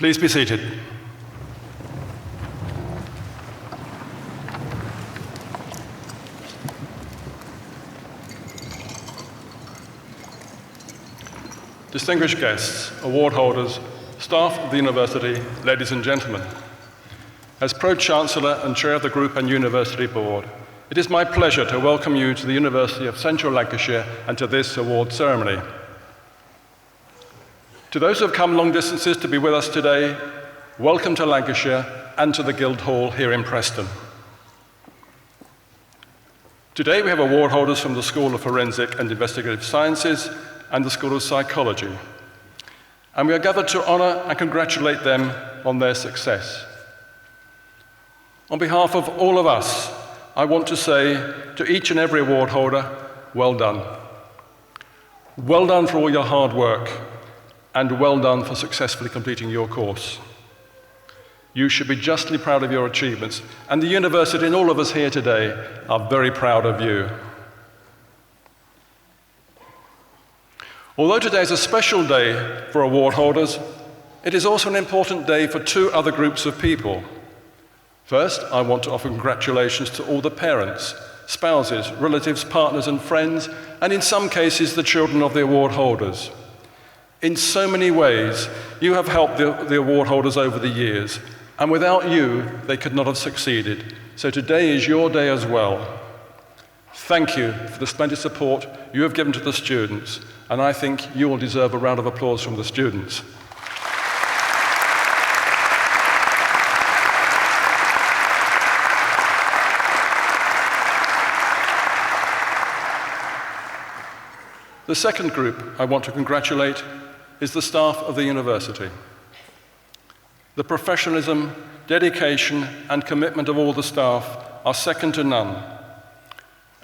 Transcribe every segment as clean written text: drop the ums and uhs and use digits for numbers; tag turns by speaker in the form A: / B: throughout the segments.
A: Please be seated. Distinguished guests, award holders, staff of the university, ladies and gentlemen. As Pro-Chancellor and Chair of the Group and University Board, it is my pleasure to welcome you to the University of Central Lancashire and to this award ceremony. To those who have come long distances to be with us today, welcome to Lancashire and to the Guildhall here in Preston. Today we have award holders from the School of Forensic and Investigative Sciences and the School of Psychology, and we are gathered to honour and congratulate them on their success. On behalf of all of us, I want to say to each and every award holder, well done. Well done for all your hard work, and well done for successfully completing your course. You should be justly proud of your achievements, and the university and all of us here today are very proud of you. Although today is a special day for award holders, it is also an important day for two other groups of people. First, I want to offer congratulations to all the parents, spouses, relatives, partners and friends, and in some cases the children of the award holders. In so many ways, you have helped the award holders over the years, and without you, they could not have succeeded. So today is your day as well. Thank you for the splendid support you have given to the students, and I think you will deserve a round of applause from the students. The second group I want to congratulate is the staff of the university. The professionalism, dedication, and commitment of all the staff are second to none.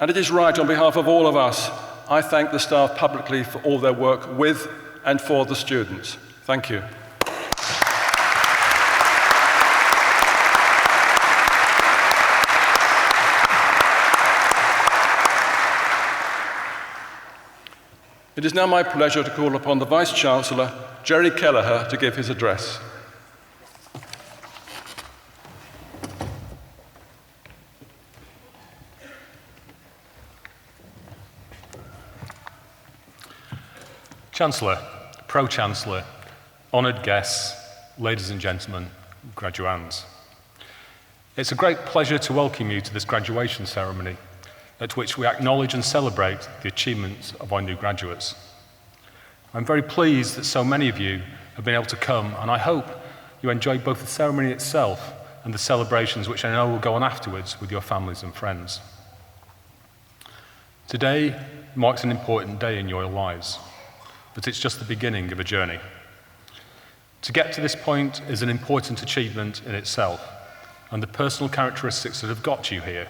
A: And it is right, on behalf of all of us, I thank the staff publicly for all their work with and for the students. Thank you. It is now my pleasure to call upon the Vice-Chancellor, Jerry Kelleher, to give his address.
B: Chancellor, Pro-Chancellor, honoured guests, ladies and gentlemen, graduands. It's a great pleasure to welcome you to this graduation ceremony, at which we acknowledge and celebrate the achievements of our new graduates. I'm very pleased that so many of you have been able to come, and I hope you enjoy both the ceremony itself and the celebrations which I know will go on afterwards with your families and friends. Today marks an important day in your lives, but it's just the beginning of a journey. To get to this point is an important achievement in itself, and the personal characteristics that have got you here,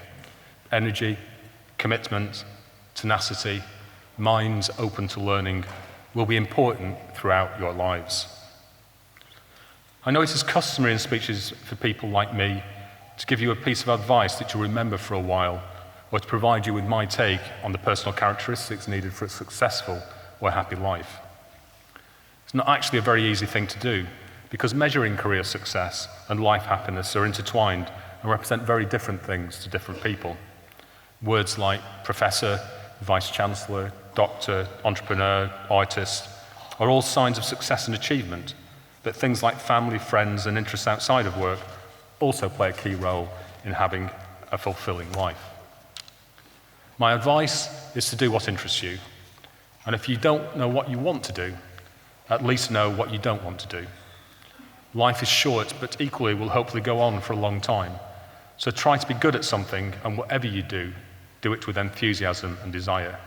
B: energy, commitment, tenacity, minds open to learning, will be important throughout your lives. I know it is customary in speeches for people like me to give you a piece of advice that you'll remember for a while, or to provide you with my take on the personal characteristics needed for a successful or happy life. It's not actually a very easy thing to do, because measuring career success and life happiness are intertwined and represent very different things to different people. Words like professor, vice-chancellor, doctor, entrepreneur, artist are all signs of success and achievement, but things like family, friends, and interests outside of work also play a key role in having a fulfilling life. My advice is to do what interests you, and if you don't know what you want to do, at least know what you don't want to do. Life is short, but equally will hopefully go on for a long time, so try to be good at something, and whatever you do it with enthusiasm and desire.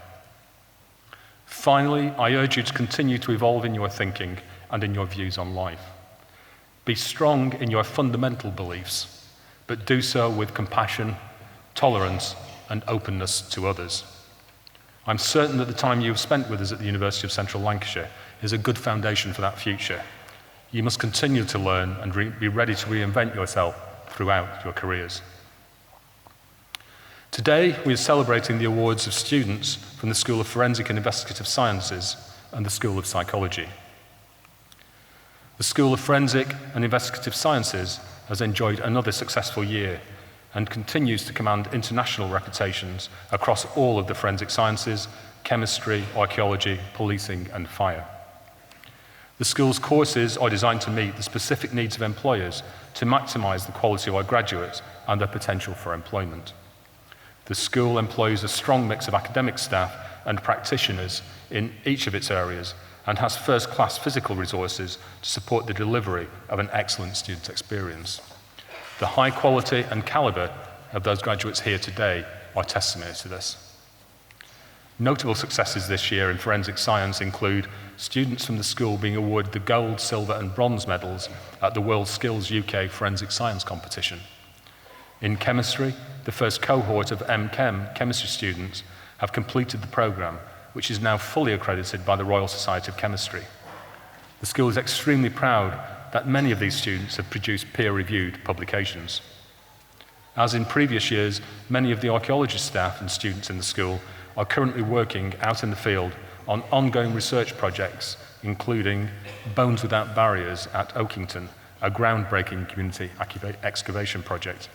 B: Finally, I urge you to continue to evolve in your thinking and in your views on life. Be strong in your fundamental beliefs, but do so with compassion, tolerance, and openness to others. I'm certain that the time you've spent with us at the University of Central Lancashire is a good foundation for that future. You must continue to learn and be ready to reinvent yourself throughout your careers. Today, we are celebrating the awards of students from the School of Forensic and Investigative Sciences and the School of Psychology. The School of Forensic and Investigative Sciences has enjoyed another successful year and continues to command international reputations across all of the forensic sciences, chemistry, archaeology, policing, and fire. The school's courses are designed to meet the specific needs of employers to maximize the quality of our graduates and their potential for employment. The school employs a strong mix of academic staff and practitioners in each of its areas and has first-class physical resources to support the delivery of an excellent student experience. The high quality and caliber of those graduates here today are testimony to this. Notable successes this year in forensic science include students from the school being awarded the gold, silver and bronze medals at the World Skills UK Forensic Science Competition. In chemistry, the first cohort of M-Chem chemistry students have completed the programme, which is now fully accredited by the Royal Society of Chemistry. The school is extremely proud that many of these students have produced peer-reviewed publications. As in previous years, many of the archaeology staff and students in the school are currently working out in the field on ongoing research projects, including Bones Without Barriers at Oakington, a groundbreaking community excavation project.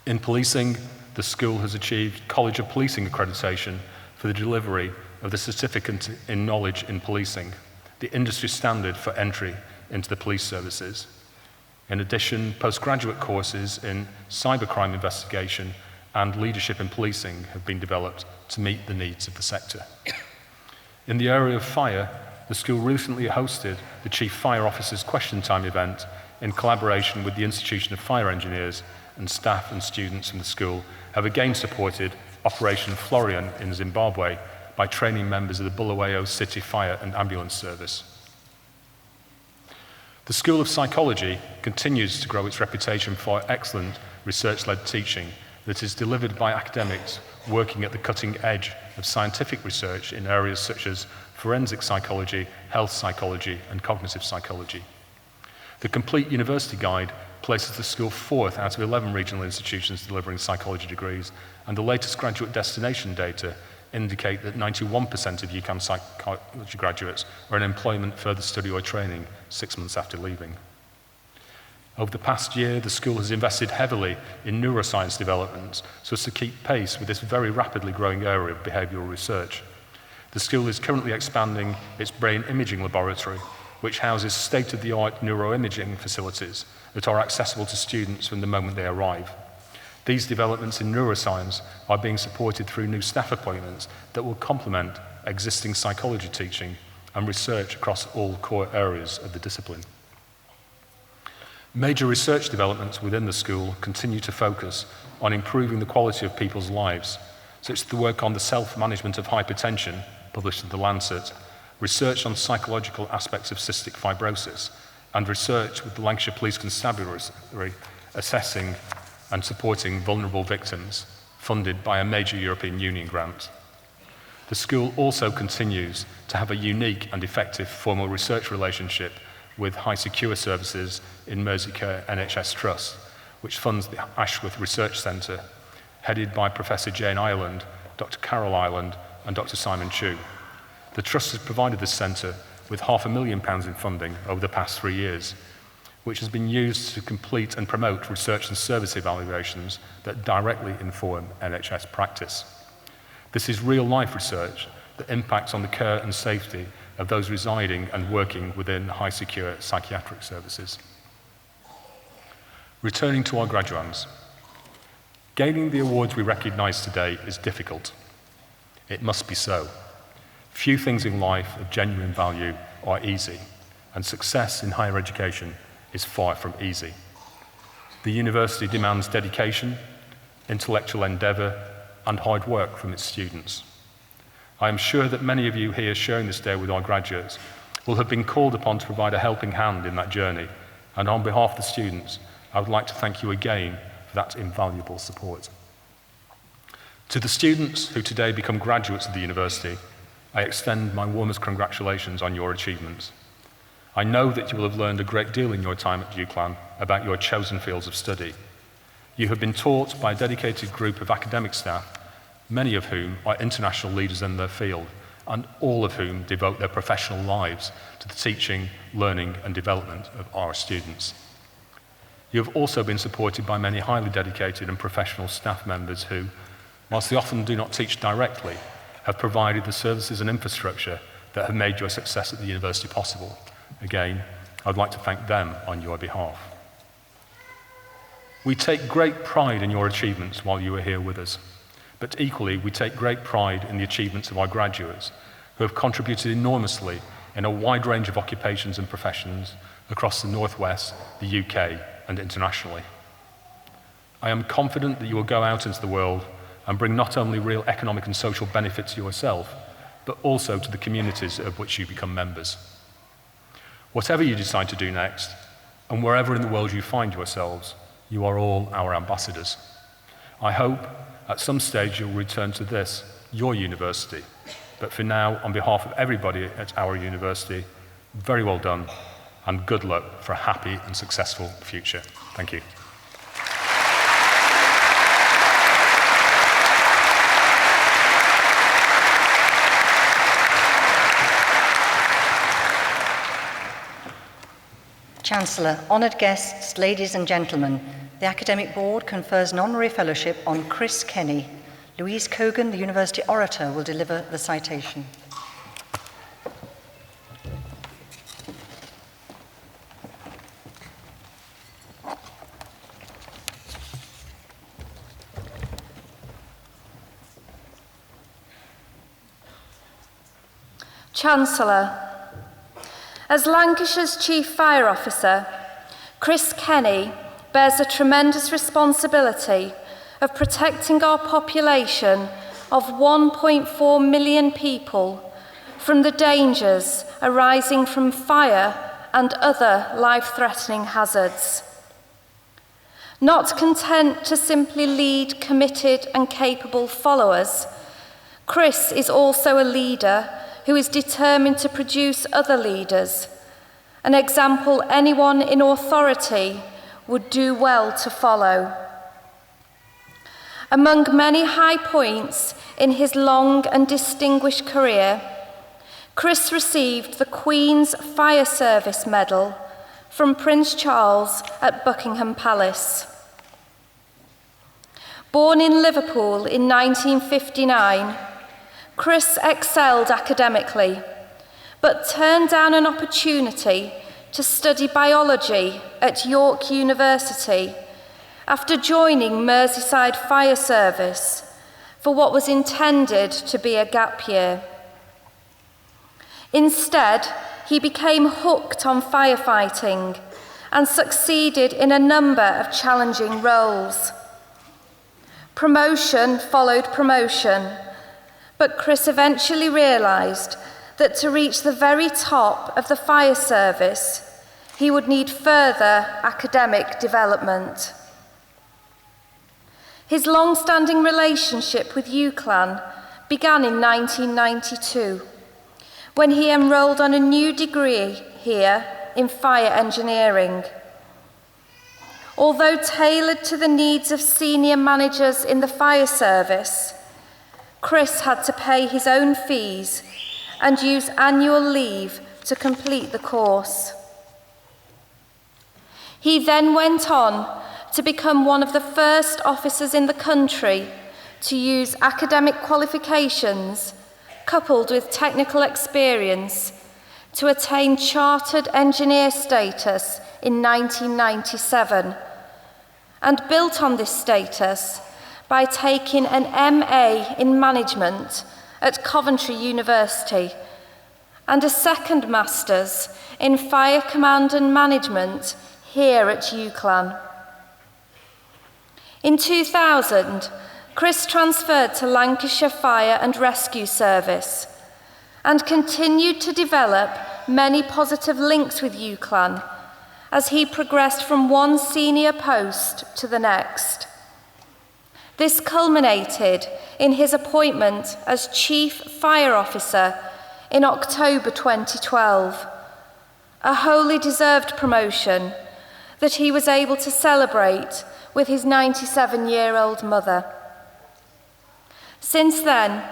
B: In policing, the school has achieved College of Policing accreditation for the delivery of the Certificate in Knowledge in Policing, the industry standard for entry into the police services. In addition, postgraduate courses in cybercrime investigation and leadership in policing have been developed to meet the needs of the sector. In the area of fire, the school recently hosted the Chief Fire Officer's Question Time event in collaboration with the Institution of Fire Engineers, and staff and students from the school have again supported Operation Florian in Zimbabwe by training members of the Bulawayo City Fire and Ambulance Service. The School of Psychology continues to grow its reputation for excellent research-led teaching that is delivered by academics working at the cutting edge of scientific research in areas such as forensic psychology, health psychology, and cognitive psychology. The Complete University Guide places the school 4th out of 11 regional institutions delivering psychology degrees, and the latest graduate destination data indicate that 91% of UCLan psychology graduates are in employment, further study or training 6 months after leaving. Over the past year, the school has invested heavily in neuroscience developments so as to keep pace with this very rapidly growing area of behavioural research. The school is currently expanding its brain imaging laboratory, which houses state-of-the-art neuroimaging facilities that are accessible to students from the moment they arrive. These developments in neuroscience are being supported through new staff appointments that will complement existing psychology teaching and research across all core areas of the discipline. Major research developments within the school continue to focus on improving the quality of people's lives, such as the work on the self-management of hypertension, published in The Lancet, research on psychological aspects of cystic fibrosis, and research with the Lancashire Police Constabulary assessing and supporting vulnerable victims, funded by a major European Union grant. The school also continues to have a unique and effective formal research relationship with High Secure Services in Merseycare NHS Trust, which funds the Ashworth Research Centre, headed by Professor Jane Ireland, Dr. Carol Ireland, and Dr. Simon Chu. The Trust has provided this centre with £500,000 in funding over the past 3 years, which has been used to complete and promote research and service evaluations that directly inform NHS practice. This is real-life research that impacts on the care and safety of those residing and working within high-secure psychiatric services. Returning to our graduands, gaining the awards we recognise today is difficult. It must be so. Few things in life of genuine value are easy, and success in higher education is far from easy. The university demands dedication, intellectual endeavour, and hard work from its students. I am sure that many of you here sharing this day with our graduates will have been called upon to provide a helping hand in that journey, and on behalf of the students, I would like to thank you again for that invaluable support. To the students who today become graduates of the university, I extend my warmest congratulations on your achievements. I know that you will have learned a great deal in your time at UCLan about your chosen fields of study. You have been taught by a dedicated group of academic staff, many of whom are international leaders in their field and all of whom devote their professional lives to the teaching, learning, and development of our students. You have also been supported by many highly dedicated and professional staff members who, whilst they often do not teach directly, have provided the services and infrastructure that have made your success at the university possible. Again, I'd like to thank them on your behalf. We take great pride in your achievements while you are here with us, but equally we take great pride in the achievements of our graduates who have contributed enormously in a wide range of occupations and professions across the Northwest, the UK, and internationally. I am confident that you will go out into the world and bring not only real economic and social benefit to yourself, but also to the communities of which you become members. Whatever you decide to do next, and wherever in the world you find yourselves, you are all our ambassadors. I hope at some stage you'll return to this, your university. But for now, on behalf of everybody at our university, very well done, and good luck for a happy and successful future. Thank you.
C: Chancellor, honoured guests, ladies and gentlemen, the Academic Board confers an honorary fellowship on Chris Kenny. Louise Cogan, the University Orator, will deliver the citation.
D: Chancellor, as Lancashire's Chief Fire Officer, Chris Kenny bears a tremendous responsibility of protecting our population of 1.4 million people from the dangers arising from fire and other life-threatening hazards. Not content to simply lead committed and capable followers, Chris is also a leader who is determined to produce other leaders, an example anyone in authority would do well to follow. Among many high points in his long and distinguished career, Chris received the Queen's Fire Service Medal from Prince Charles at Buckingham Palace. Born in Liverpool in 1959, Chris excelled academically, but turned down an opportunity to study biology at York University after joining Merseyside Fire Service for what was intended to be a gap year. Instead, he became hooked on firefighting and succeeded in a number of challenging roles. Promotion followed promotion, but Chris eventually realised that to reach the very top of the fire service, he would need further academic development. His long-standing relationship with UCLan began in 1992, when he enrolled on a new degree here in fire engineering. Although tailored to the needs of senior managers in the fire service, Chris had to pay his own fees and use annual leave to complete the course. He then went on to become one of the first officers in the country to use academic qualifications coupled with technical experience to attain chartered engineer status in 1997, and built on this status by taking an MA in management at Coventry University and a second master's in fire command and management here at UCLan. In 2000, Chris transferred to Lancashire Fire and Rescue Service and continued to develop many positive links with UCLan as he progressed from one senior post to the next. This culminated in his appointment as Chief Fire Officer in October 2012, a wholly deserved promotion that he was able to celebrate with his 97-year-old mother. Since then,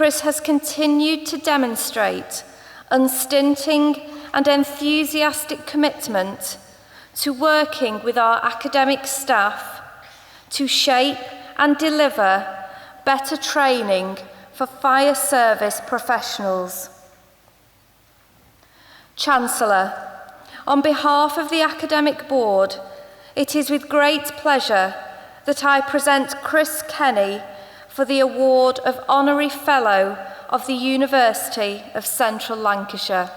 D: Chris has continued to demonstrate unstinting and enthusiastic commitment to working with our academic staff to shape and deliver better training for fire service professionals. Chancellor, on behalf of the Academic Board, it is with great pleasure that I present Chris Kenny for the award of Honorary Fellow of the University of Central Lancashire.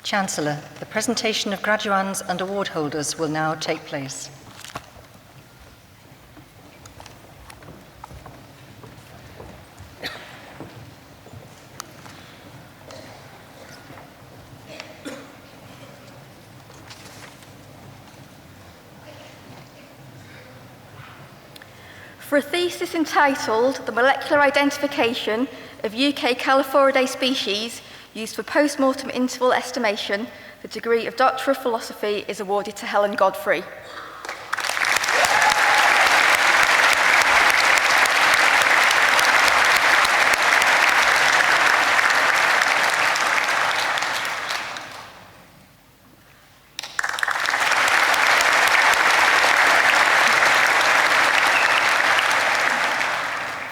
C: Chancellor, the presentation of graduands and award holders will now take place.
E: For a thesis entitled The Molecular Identification of UK Califoridae Species used for post-mortem interval estimation, the degree of Doctor of Philosophy is awarded to Helen Godfrey.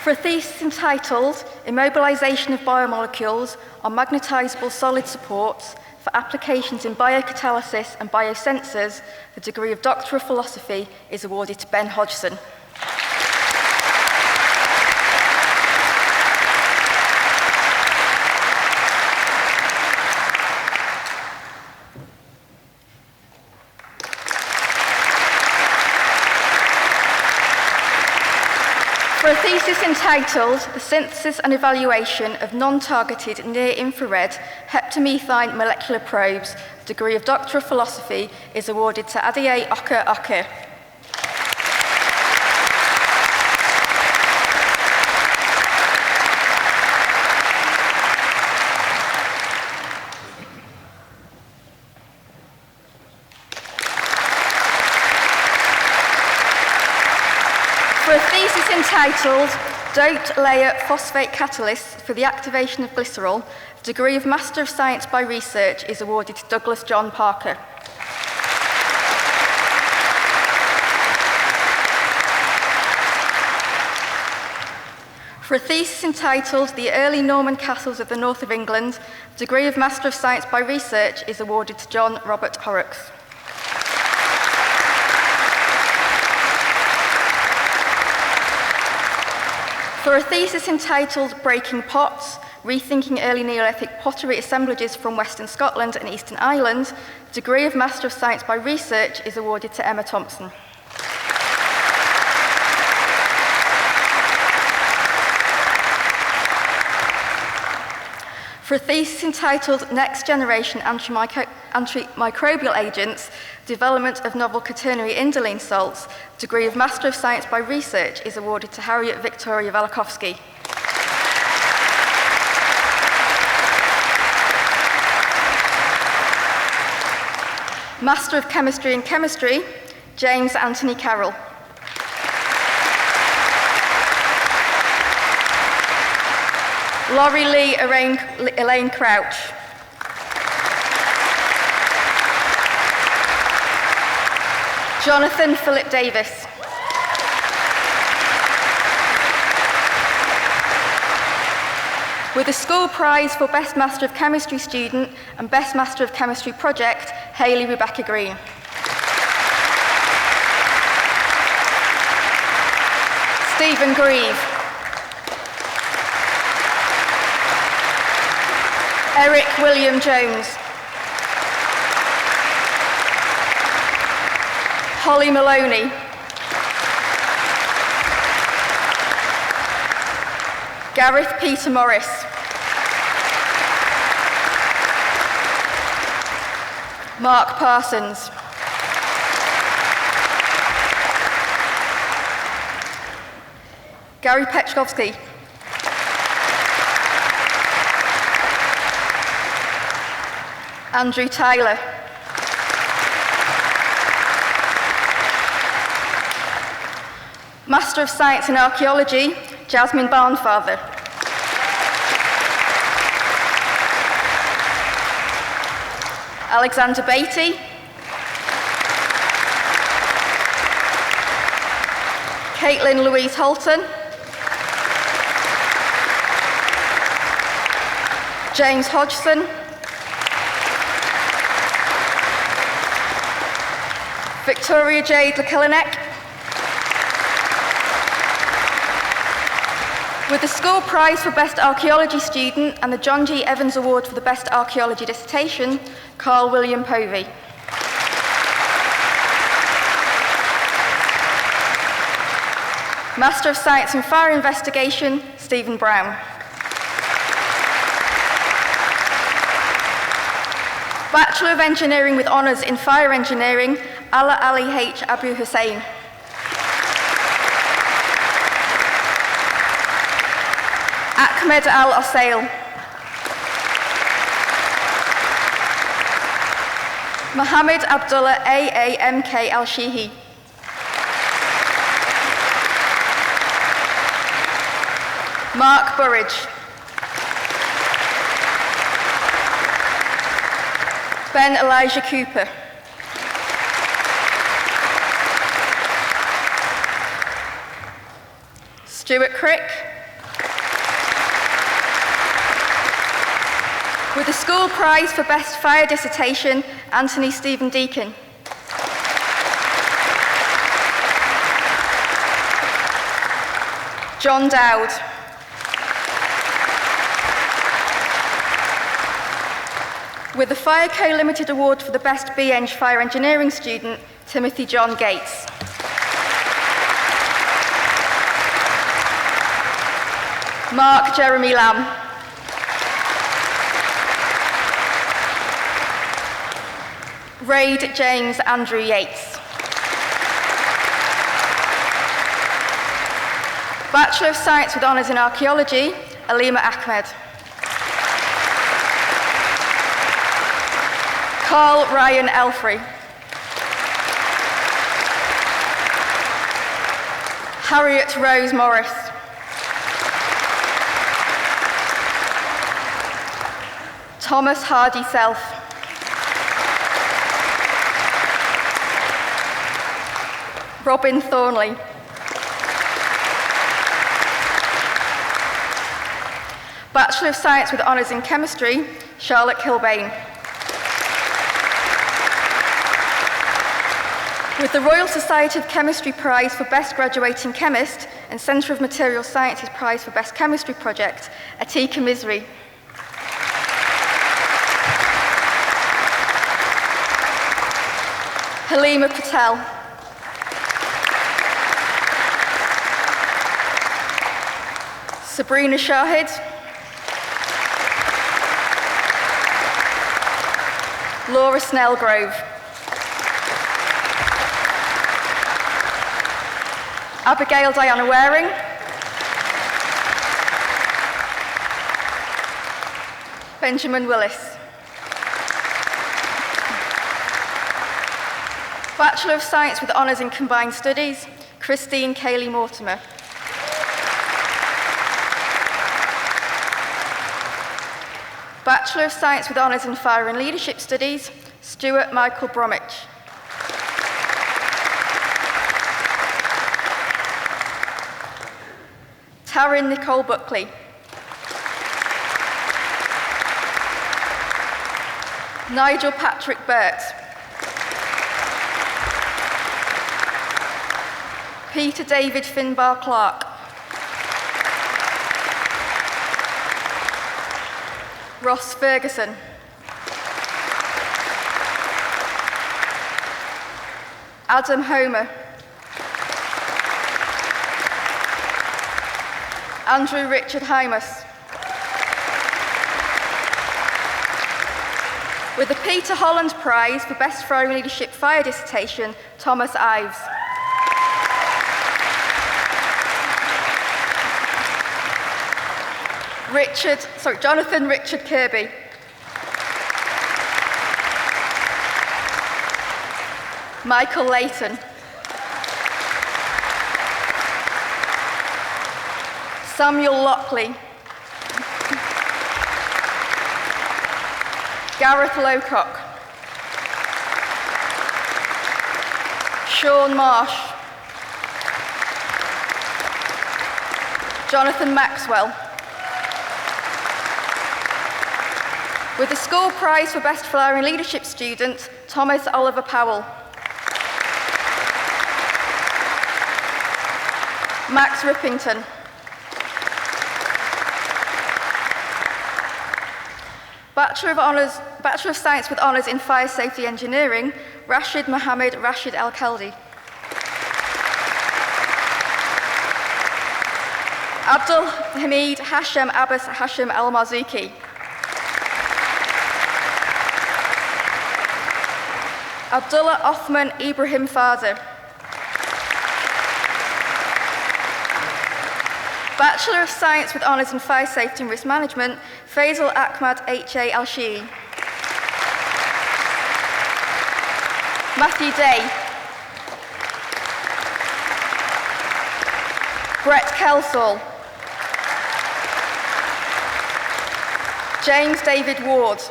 E: For a thesis entitled Immobilization of Biomolecules on Magnetizable Solid Supports for Applications in Biocatalysis and Biosensors, the degree of Doctor of Philosophy is awarded to Ben Hodgson. For a thesis entitled The Synthesis and Evaluation of Non-Targeted Near-Infrared Heptamethine Molecular Probes, the degree of Doctor of Philosophy is awarded to Adiye Oka Oka. For a thesis entitled Doped Layer Phosphate Catalysts for the Activation of Glycerol, the degree of Master of Science by Research is awarded to Douglas John Parker. For a thesis entitled The Early Norman Castles of the North of England, the degree of Master of Science by Research is awarded to John Robert Horrocks. For a thesis entitled Breaking Pots, Rethinking Early Neolithic Pottery Assemblages from Western Scotland and Eastern Ireland, the degree of Master of Science by Research is awarded to Emma Thompson. For a thesis entitled Next Generation Antimicrobial Agents, Development of Novel Quaternary Indolene Salts, degree of Master of Science by Research is awarded to Harriet Victoria Velikovsky. Master of Chemistry in Chemistry, James Anthony Carroll. Laurie Lee Elaine Crouch. Jonathan Philip Davis. With a school prize for Best Master of Chemistry Student and Best Master of Chemistry Project, Hayley Rebecca Green. Stephen Grieve. Eric William Jones. Holly Maloney. Gareth Peter Morris. Mark Parsons. Gary Petchkovsky. Andrew Tyler. Master of Science in Archaeology, Jasmine Barnfather. Alexander Beatty. Caitlin Louise Holton. James Hodgson. Victoria Jade Lekelinek. With the School Prize for Best Archaeology Student and the John G. Evans Award for the Best Archaeology Dissertation, Carl William Povey. Master of Science in Fire Investigation, Stephen Brown. Bachelor of Engineering with Honours in Fire Engineering, Ala Ali H. Abu Hussein. Ahmed Al Osail. Mohammed Abdullah AAMK Al Shihi. Mark Burridge. Ben Elijah Cooper. Stuart Crick. With the School Prize for Best Fire Dissertation, Anthony Stephen Deacon. John Dowd. With the Fireco Limited Award for the Best B-Eng Fire Engineering Student, Timothy John Gates. Mark Jeremy Lamb. Raid James Andrew Yates. Bachelor of Science with Honours in Archaeology, Alima Ahmed. Carl Ryan Elfrey. Harriet Rose Morris. Thomas Hardy Self. Robin Thornley. Bachelor of Science with Honours in Chemistry, Charlotte Kilbane. With the Royal Society of Chemistry Prize for Best Graduating Chemist and Centre of Material Sciences Prize for Best Chemistry Project, Atika Misri. Halima Patel. Sabrina Shahid. Laura Snellgrove. Abigail Diana Waring. Benjamin Willis. Bachelor of Science with Honours in Combined Studies, Christine Cayley Mortimer. Bachelor of Science with Honours in Fire and Leadership Studies, Stuart Michael Bromwich. Taryn Nicole Buckley. Nigel Patrick Burt. Peter David Finbar Clark. Ross Ferguson. Adam Homer. Andrew Richard Hymas. With the Peter Holland Prize for Best Foreign Leadership Fire Dissertation, Thomas Ives. Jonathan Richard Kirby. Michael Layton. Samuel Lockley. Gareth Lowcock. Sean Marsh. Jonathan Maxwell. With the School Prize for Best Flowering Leadership Student, Thomas Oliver Powell. Max Rippington. Bachelor of Science with Honours in Fire Safety Engineering, Rashid Mohammed Rashid Al-Khaldi. Abdul Hamid Hashem Abbas Hashem Al-Marzuki. Abdullah Othman Ibrahim Fazer. Bachelor of Science with Honours in Fire Safety and Risk Management, Faisal Ahmad H.A. Al-Shii. Matthew Day. Brett Kelsall. James David Ward.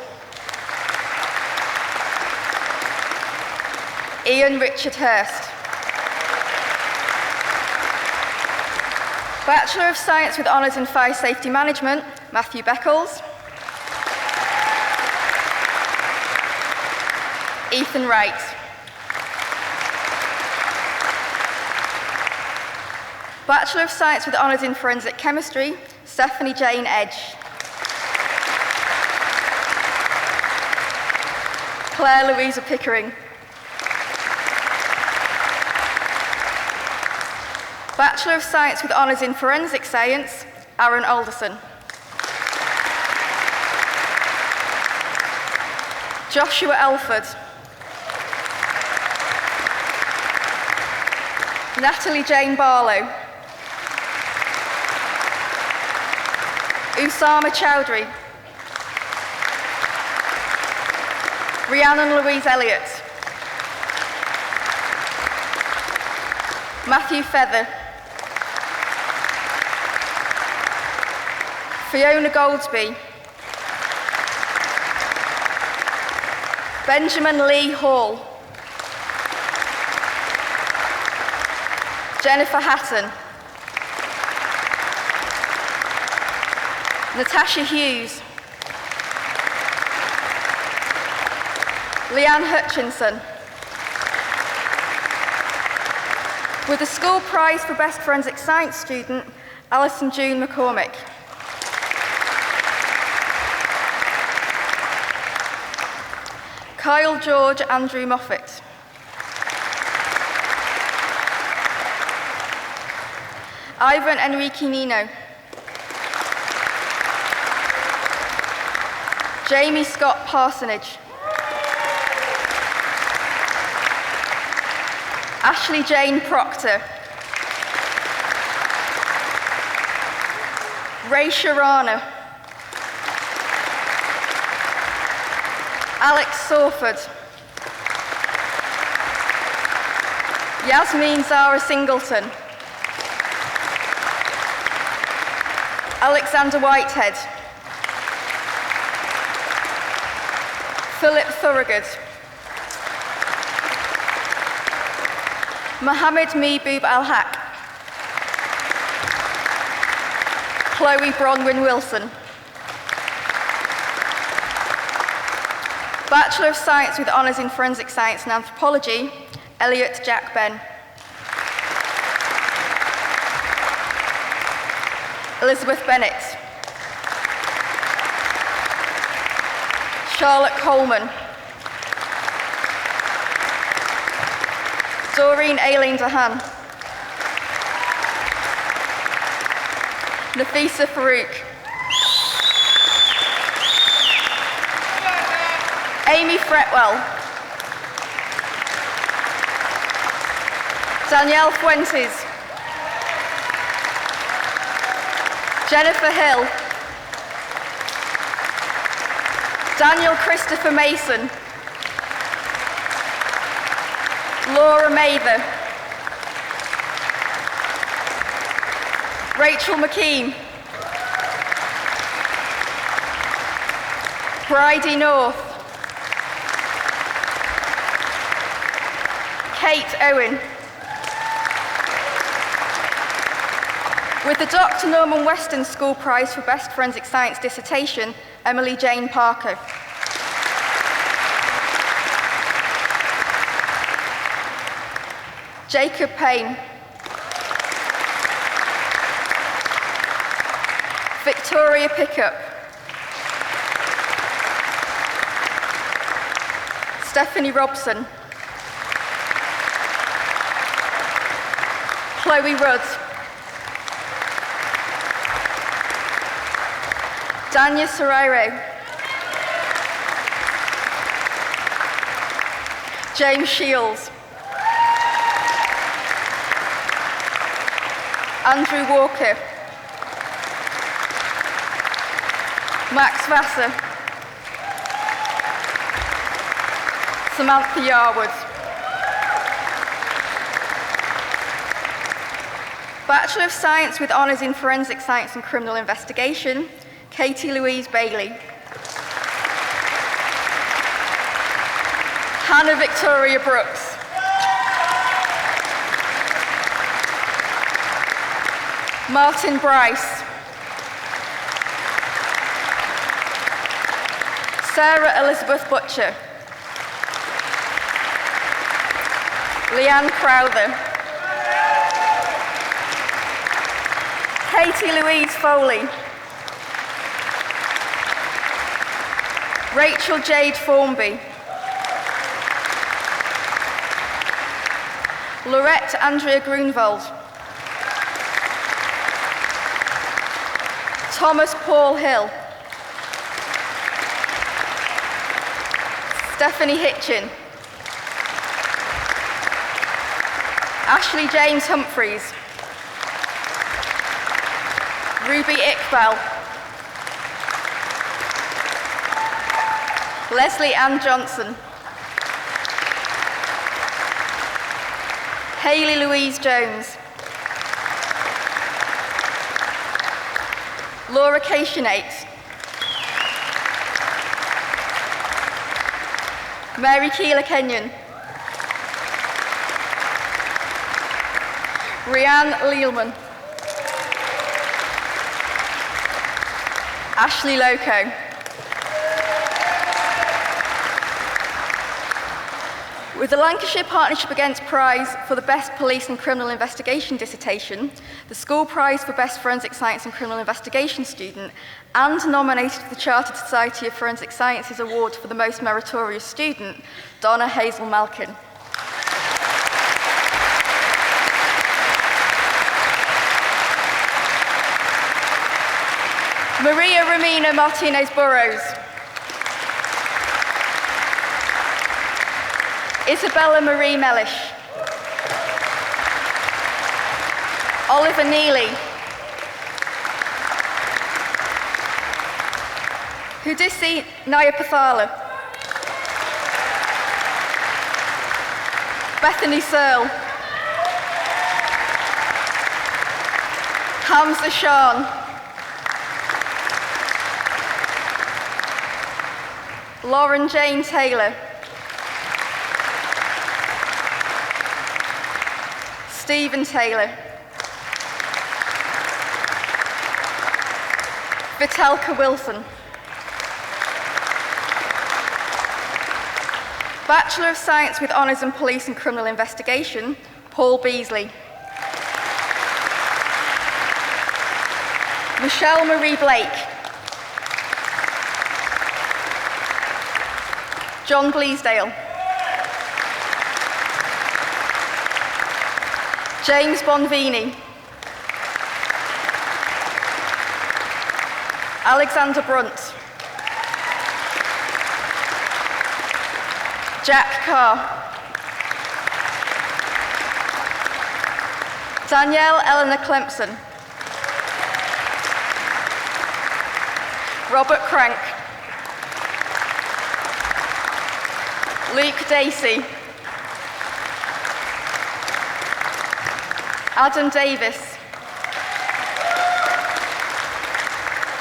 E: Ian Richard Hurst. Bachelor of Science with Honours in Fire Safety Management, Matthew Beckles. Ethan Wright. Bachelor of Science with Honours in Forensic Chemistry, Stephanie Jane Edge. Claire Louisa Pickering. Bachelor of Science with Honours in Forensic Science, Aaron Alderson. Joshua Elford. Natalie Jane Barlow. Usama Chowdhury. Rhiannon Louise Elliott. Matthew Feather. Fiona Goldsby. Benjamin Lee Hall. Jennifer Hatton. Natasha Hughes. Leanne Hutchinson. With the School Prize for Best Forensic Science Student, Alison June McCormick. Kyle George Andrew Moffat. Ivan Enrique Nino. Jamie Scott Parsonage. Ashley Jane Proctor. Ray Sharana. Alex Sawford. Yasmin Zara Singleton. Alexander Whitehead. Philip Thorogood. Mohammed Mehboob Al-Haq. Chloe Bronwyn Wilson. Bachelor of Science with Honours in Forensic Science and Anthropology, Elliot Jack Ben. Elizabeth Bennett. Charlotte Coleman. Doreen Aileen Dahan. Nafisa Farouk. Amy Fretwell. Danielle Fuentes. Jennifer Hill. Daniel Christopher Mason. Laura Mather. Rachel McKean. Bridie North. Kate Owen. With the Dr. Norman Weston School Prize for Best Forensic Science Dissertation, Emily Jane Parker. Jacob Payne. Victoria Pickup. Stephanie Robson. Chloe Rudd. Dania Serrero. James Shields. Andrew Walker. Max Vassar. Samantha Yarwood. Bachelor of Science with Honours in Forensic Science and Criminal Investigation, Katie Louise Bailey. Hannah Victoria Brooks. Martin Bryce. Sarah Elizabeth Butcher. Leanne Crowther. Katie Louise Foley. Rachel Jade Formby. Laurette Andrea Grunwald. Thomas Paul Hill. Stephanie Hitchin. Ashley James Humphreys. Ruby Iqbal. Leslie Ann Johnson. Hayley Louise Jones. Laura Cationate. Mary Keeler Kenyon. Rianne Lealman. Ashley Loco. With the Lancashire Partnership Against Prize for the Best Police and Criminal Investigation Dissertation, the School Prize for Best Forensic Science and Criminal Investigation Student, and nominated for the Chartered Society of Forensic Sciences Award for the Most Meritorious Student, Donna Hazel Malkin. Maria Romina Martinez Burrows. Isabella Marie Mellish. Oliver Neely. Hudisi Nayapathala. Bethany Searle. Hamza Shan. Lauren Jane Taylor. Stephen Taylor. Vitelka Wilson. Bachelor of Science with Honours in Police and Criminal Investigation, Paul Beasley. Michelle Marie Blake. John Bleasdale. James Bonvini. Alexander Brunt. Jack Carr. Danielle Eleanor Clempson. Robert Crank. Luke Dacey. Adam Davis.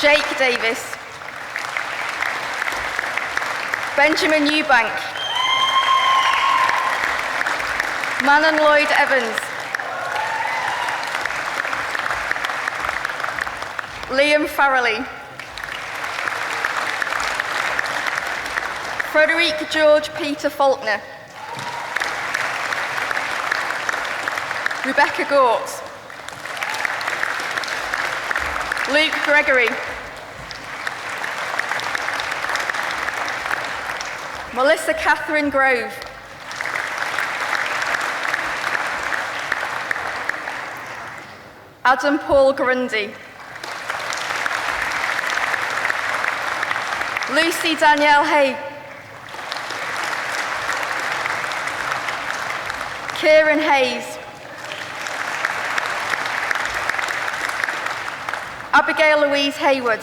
E: Jake Davis. Benjamin Eubank. Manon Lloyd Evans. Liam Farrelly. Frederick George Peter Faulkner. Rebecca Gort. Luke Gregory. Melissa Catherine Grove. Adam Paul Grundy. Lucy Danielle Hay. Kieran Hayes. Abigail Louise Hayward.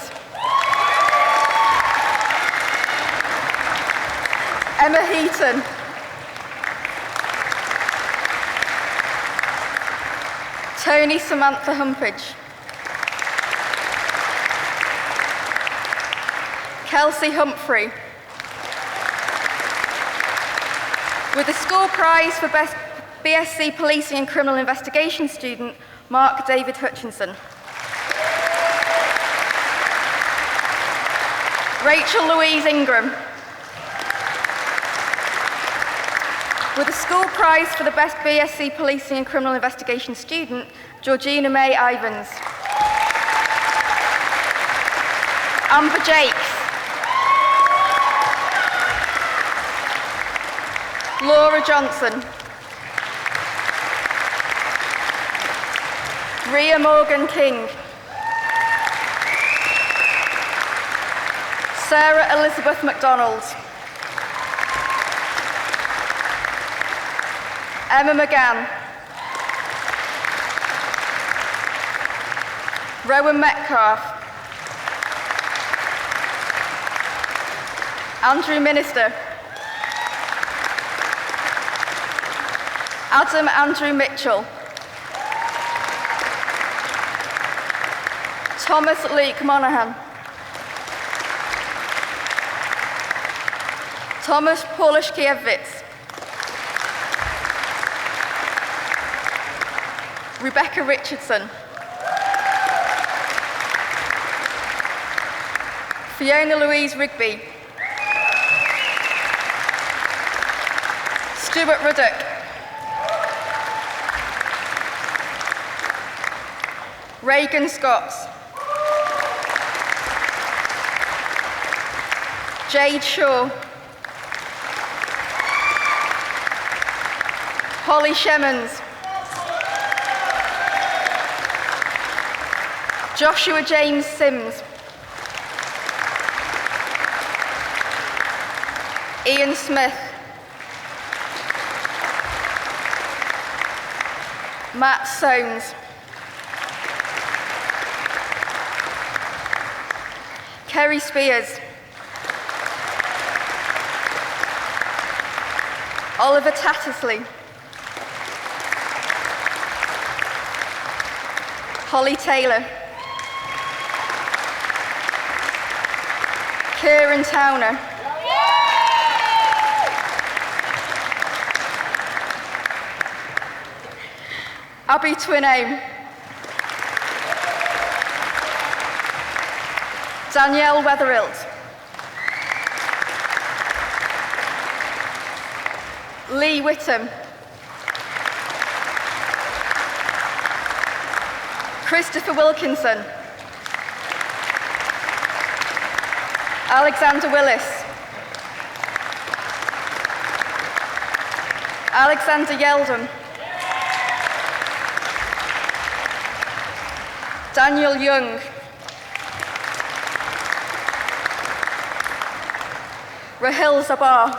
E: Emma Heaton. Tony Samantha Humpage. Kelsey Humphrey. With the school prize for Best BSc Policing and Criminal Investigation student, Mark David Hutchinson. Rachel Louise Ingram. With the school prize for the Best BSc Policing and Criminal Investigation student, Georgina May Ivans. Amber Jakes. Laura Johnson. Rhea Morgan King. Sarah Elizabeth MacDonald. Emma McGann. Rowan Metcalf. Andrew Minister. Adam Andrew Mitchell. Thomas Luke Monaghan. Thomas Polishkiewicz. Rebecca Richardson. Fiona Louise Rigby. Stuart Ruddock. Reagan Scott. Jade Shaw. Holly Shemmons. Joshua James Sims. Ian Smith. Matt Soames. Kerry Spears. Oliver Tattersley. Holly Taylor. Kieran Towner. Abby Twiname. Danielle Wetherilt. Lee Whittam. Christopher Wilkinson. Alexander Willis. Alexander Yeldon. Daniel Young. Rahil Zabar.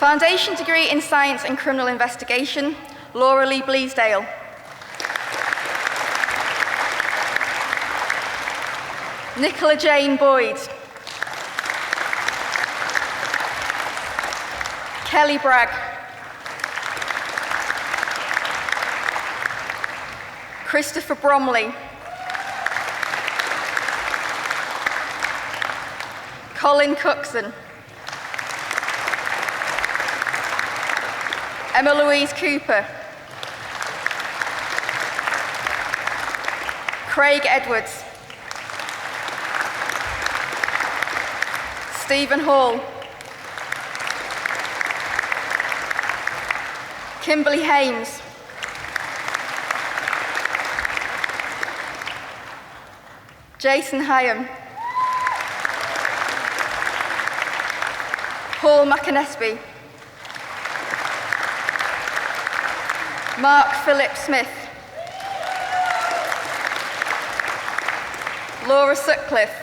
E: Foundation degree in Science and Criminal Investigation, Laura Lee Bleasdale. Nicola Jane Boyd. Kelly Bragg. Christopher Bromley. Colin Cookson. Emma Louise Cooper. Craig Edwards. Stephen Hall. Kimberly Hames. Jason Hyam. Paul McAnesby. Mark Philip Smith. Laura Sutcliffe.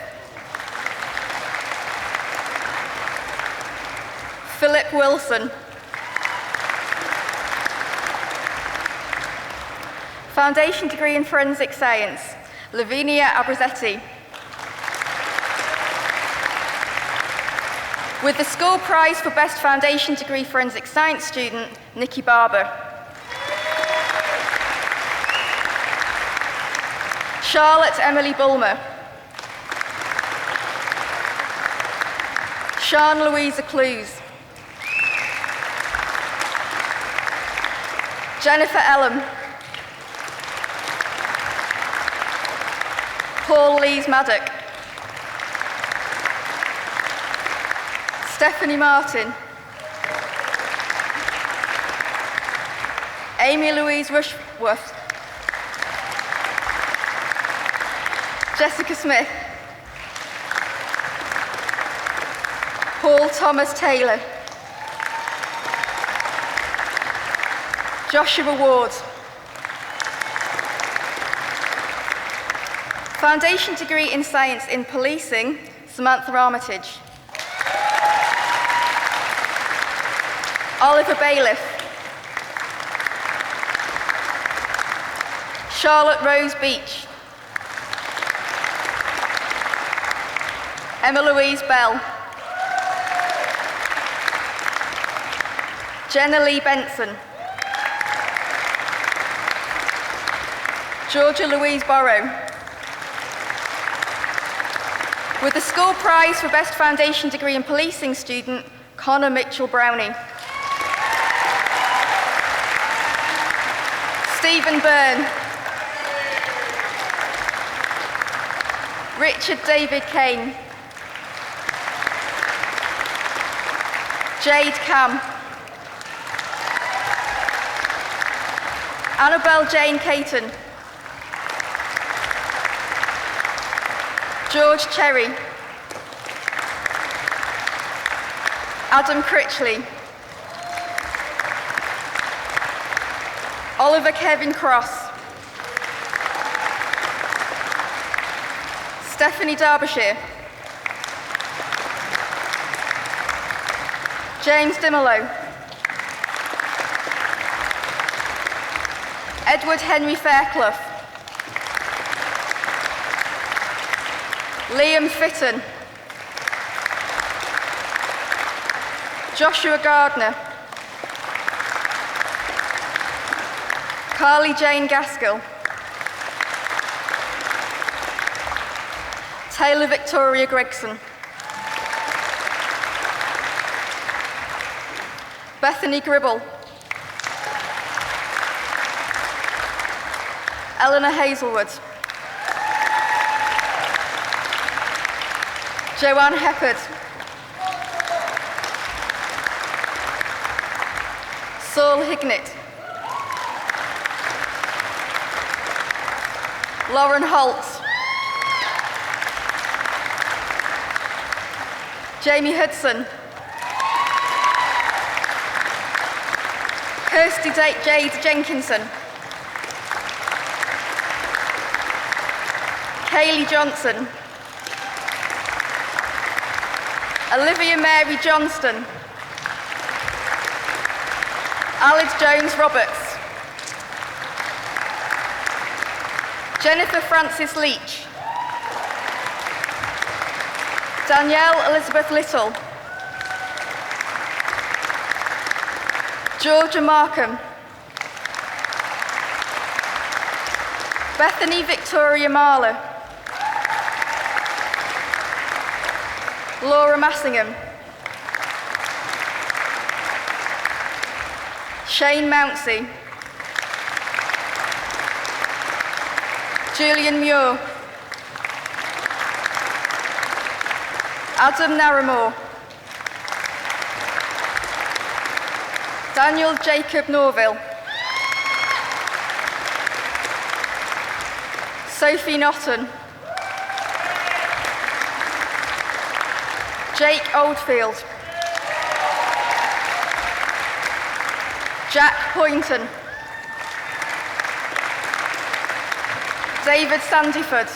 E: Philip Wilson. Foundation degree in Forensic Science, Lavinia Abrazetti. With the school prize for Best Foundation degree Forensic Science student, Nikki Barber. Charlotte Emily Bulmer. Sian Louisa Clues. Jennifer Ellum. Paul Lees Maddock. Stephanie Martin. Amy Louise Rushworth. Jessica Smith. Paul Thomas Taylor. Joshua Ward. Foundation degree in Science in Policing, Samantha Armitage. Oliver Bailiff. Charlotte Rose Beach. Emma Louise Bell. Jenna Lee Benson. Georgia Louise Borrow. With the school prize for Best Foundation degree in Policing student, Connor Mitchell Brownie. Stephen Byrne. Richard David Kane. Jade Cam. Annabelle Jane Caton. George Cherry. Adam Critchley. Oliver Kevin Cross. Stephanie Derbyshire. James Dimolo. Edward Henry Fairclough. Liam Fitton. Joshua Gardner. Carly Jane Gaskell. Taylor Victoria Gregson. Bethany Gribble. Eleanor Hazelwood. Joanne Heppard. Saul Hignett. Lauren Holt. Jamie Hudson. Kirsty Jade Jenkinson. Kaylee Johnson. Olivia Mary Johnston. Alice Jones-Roberts. Jennifer Francis Leach. Danielle Elizabeth Little. Georgia Markham. Bethany Victoria Marler. Laura Massingham. Shane Mounsey. Julian Muir. Adam Naramore. Daniel Jacob Norville. Sophie Notton. Jake Oldfield. Jack Poynton. David Sandyford.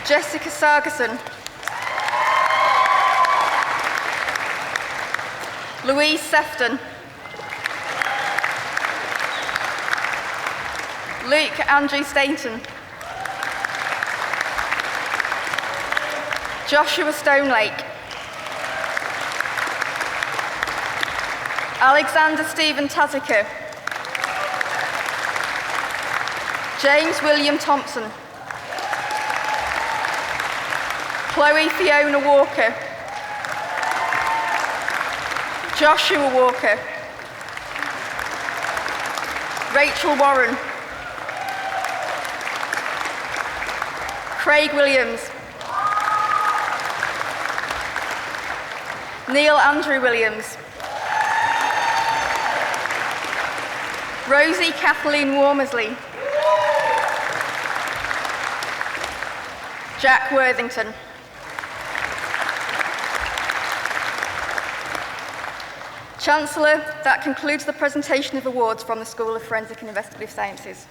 E: Jessica Sargerson. Louise Sefton. Luke Andrew Stainton. Joshua Stonelake. Alexander Stephen Taziker. James William Thompson. Chloe Fiona Walker. Joshua Walker. Rachel Warren. Craig Williams. Neil Andrew Williams. Rosie Kathleen Wormersley. Jack Worthington. Chancellor, that concludes the presentation of awards from the School of Forensic and Investigative Sciences.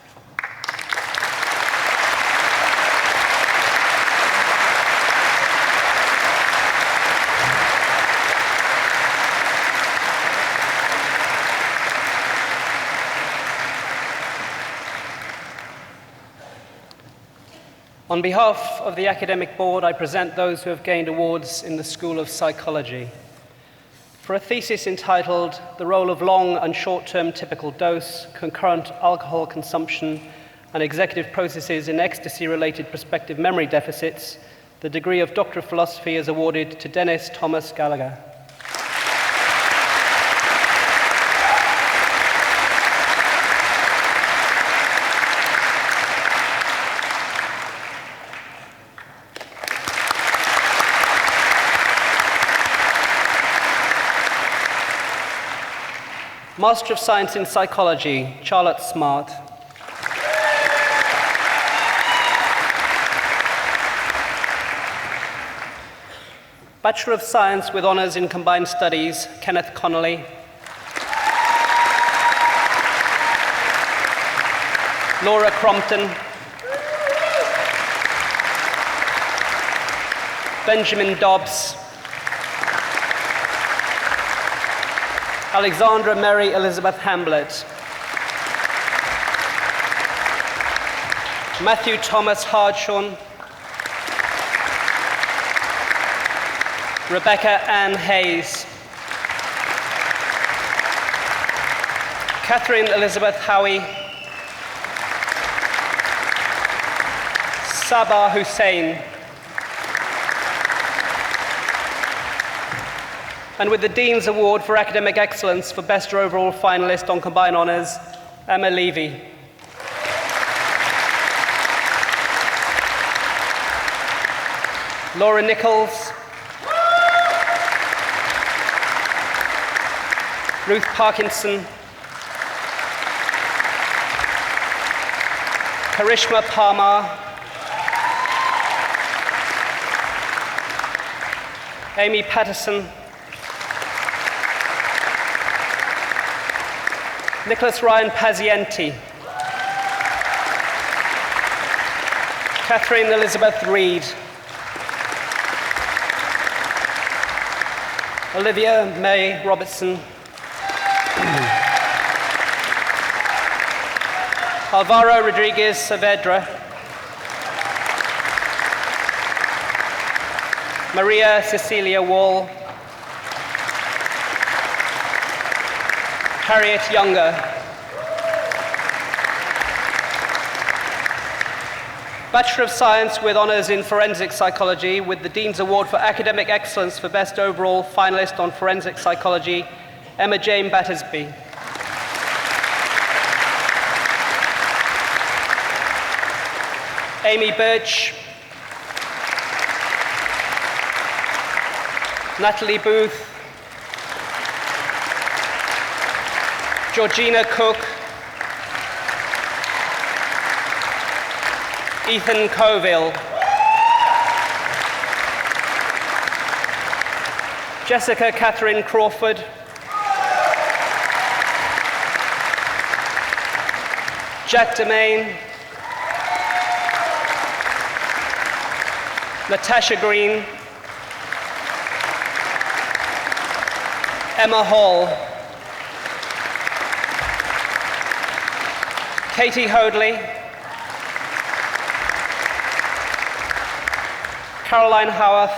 F: On behalf of the Academic Board, I present those who have gained awards in the School of Psychology. For a thesis entitled "The Role of Long and Short-Term Typical Dose, Concurrent Alcohol Consumption, and Executive Processes in Ecstasy-Related Prospective Memory Deficits," the degree of Doctor of Philosophy is awarded to Dennis Thomas Gallagher. Master of Science in Psychology, Charlotte Smart. Bachelor of Science with Honours in Combined Studies, Kenneth Connolly. Laura Crompton. Benjamin Dobbs. Alexandra Mary Elizabeth Hamblett. Matthew Thomas Hardshawn. Rebecca Ann Hayes. Catherine Elizabeth Howie. Sabah Hussain. And with the Dean's Award for Academic Excellence for Best Overall Finalist on Combined Honours, Emma Levy. Laura Nichols. Ruth Parkinson. Karishma Parmar. Amy Patterson. Nicholas Ryan Pazienti. Catherine Elizabeth Reed. Olivia May Robertson, Alvaro Rodriguez Saavedra, Maria Cecilia Wall, Harriet Younger, Bachelor of Science with Honours in Forensic Psychology with the Dean's Award for Academic Excellence for Best Overall Finalist on Forensic Psychology, Emma Jane Battersby. Amy Birch, Natalie Booth, Georgina Cook, Ethan Coville, Jessica Catherine Crawford, Jack Demain, Natasha Green, Emma Hall, Katie Hoadley, Caroline Howarth,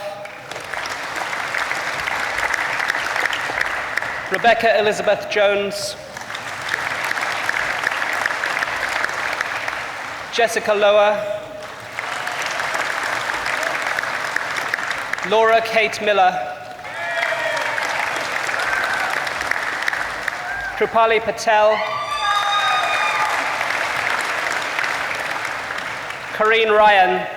F: Rebecca Elizabeth Jones, Jessica Lower, Laura Kate Miller, Krupali Patel, Karine Ryan,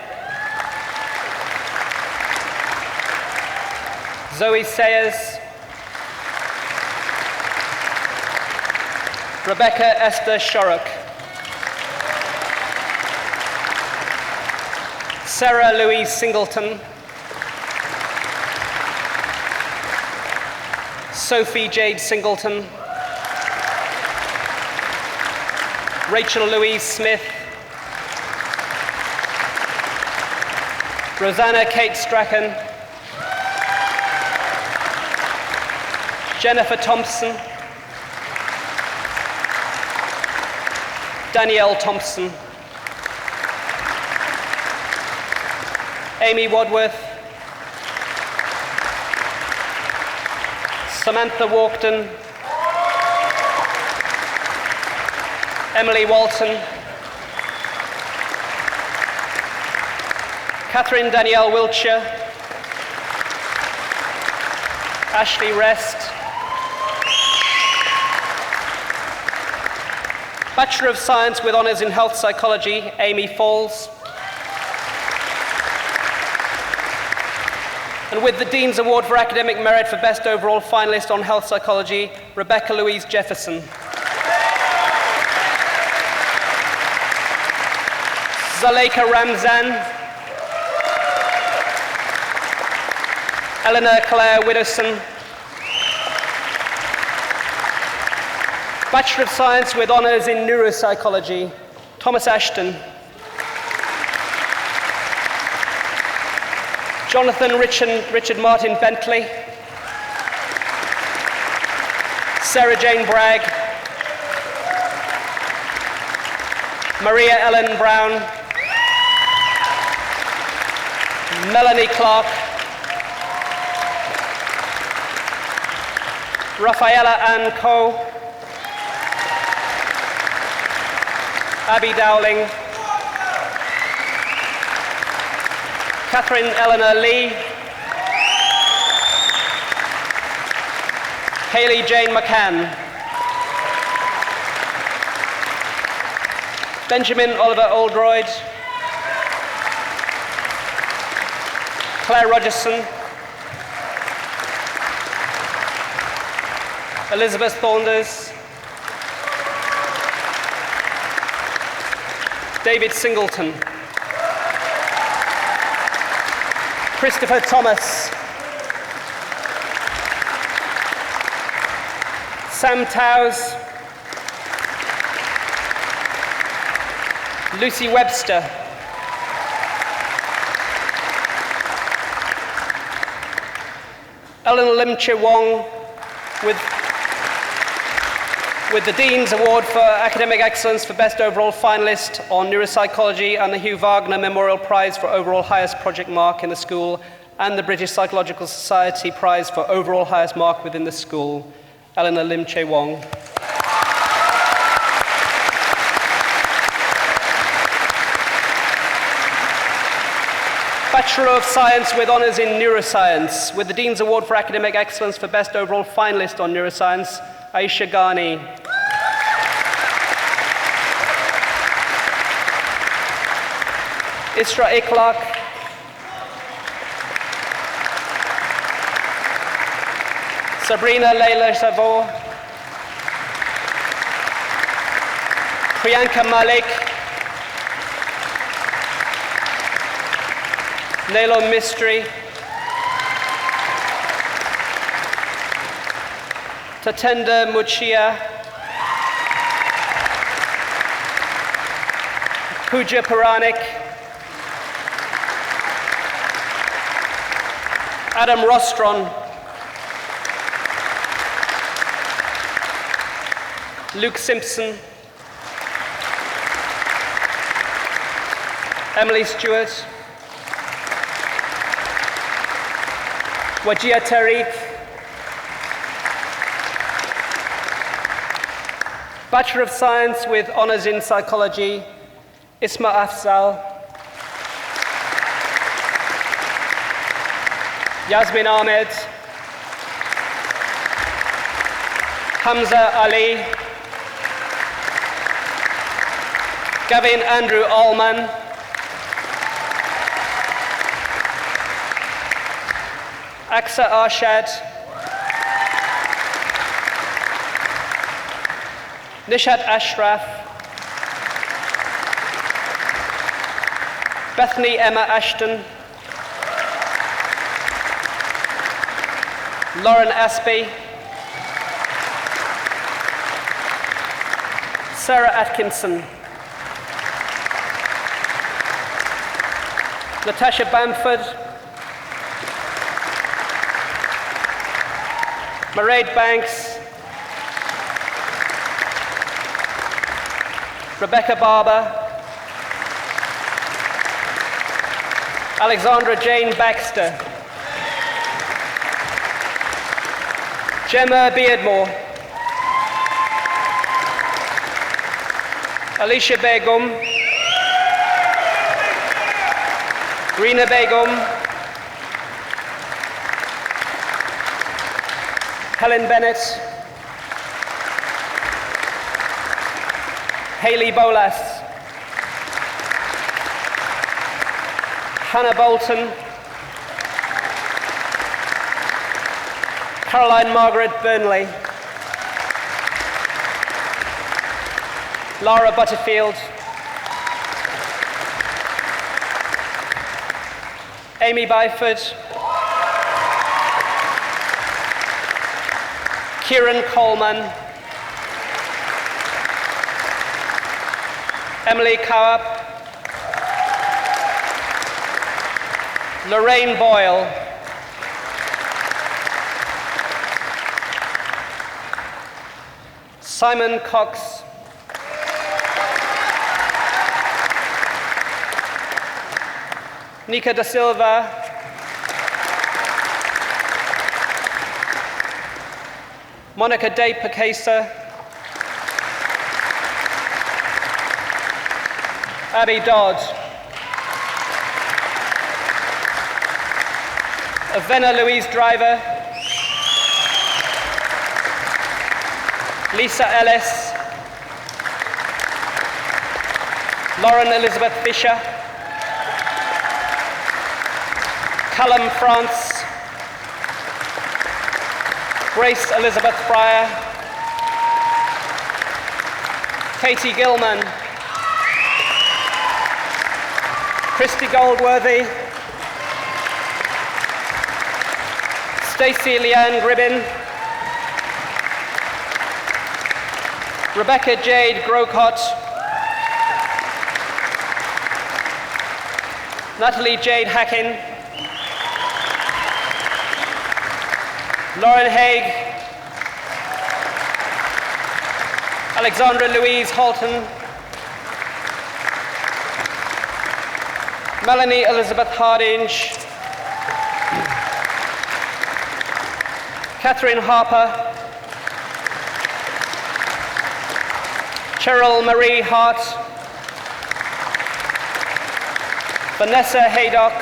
F: Zoe Sayers, Rebecca Esther Shorrock, Sarah Louise Singleton, Sophie Jade Singleton, Rachel Louise Smith, Rosanna Kate Strachan, Jennifer Thompson, Danielle Thompson, Amy Wadworth, Samantha Walkden, Emily Walton, Catherine Danielle Wiltshire, Ashley Rest, Bachelor of Science with Honours in Health Psychology, Amy Falls, and with the Dean's Award for Academic Merit for Best Overall Finalist on Health Psychology, Rebecca Louise Jefferson. Zaleika Ramzan, Eleanor Claire Widdowson, Bachelor of Science with Honours in Neuropsychology, Thomas Ashton, Jonathan Richard Martin Bentley, Sarah Jane Bragg, Maria Ellen Brown, Melanie Clark, Rafaela Ann Coe, Abby Dowling, Catherine Eleanor Lee, Hayley Jane McCann, Benjamin Oliver Oldroyd, Claire Rogerson, Elizabeth Thornders, David Singleton, Christopher Thomas, Sam Towes, Lucy Webster, Eleanor Lim Che Wong with the Dean's Award for Academic Excellence for Best Overall Finalist on Neuropsychology and the Hugh Wagner Memorial Prize for Overall Highest Project Mark in the school and the British Psychological Society Prize for Overall Highest Mark within the school. Eleanor Lim Che Wong. Bachelor of Science with Honours in Neuroscience, with the Dean's Award for Academic Excellence for Best Overall Finalist on Neuroscience, Aisha Ghani. Isra Iklak. Sabrina Leila Savo. Priyanka Malik. Nelo Mistry, Tatenda Muchia, Pooja Puranik, Adam Rostron, Luke Simpson, Emily Stewart, Wajia Tariq, Bachelor of Science with Honours in Psychology, Isma Afzal, Yasmin Ahmed, Hamza Ali, Gavin Andrew Allman, Aksa Arshad, Nishat Ashraf, Bethany Emma Ashton, Lauren Aspey, Sarah Atkinson, Natasha Bamford, Mairead Banks, Rebecca Barber, Alexandra Jane Baxter, Gemma Beardmore, Alicia Begum, Rina Begum, Helen Bennett, Hayley Bolas, Hannah Bolton, Caroline Margaret Burnley, Lara Butterfield, Amy Byford, Kieran Coleman, Emily Cowap, Lorraine Boyle, Simon Cox, Nika da Silva, Monica De Pacasa, Abby Dodd, Avena Louise Driver, Lisa Ellis, Lauren Elizabeth Fisher, Callum France, Grace Elizabeth Fryer, Katie Gilman, Christy Goldworthy, Stacey Leanne Gribbin, Rebecca Jade Grocott, Natalie Jade Hackin, Lauren Haig, Alexandra Louise Halton, Melanie Elizabeth Hardinge, Catherine Harper, Cheryl Marie Hart, Vanessa Haydock,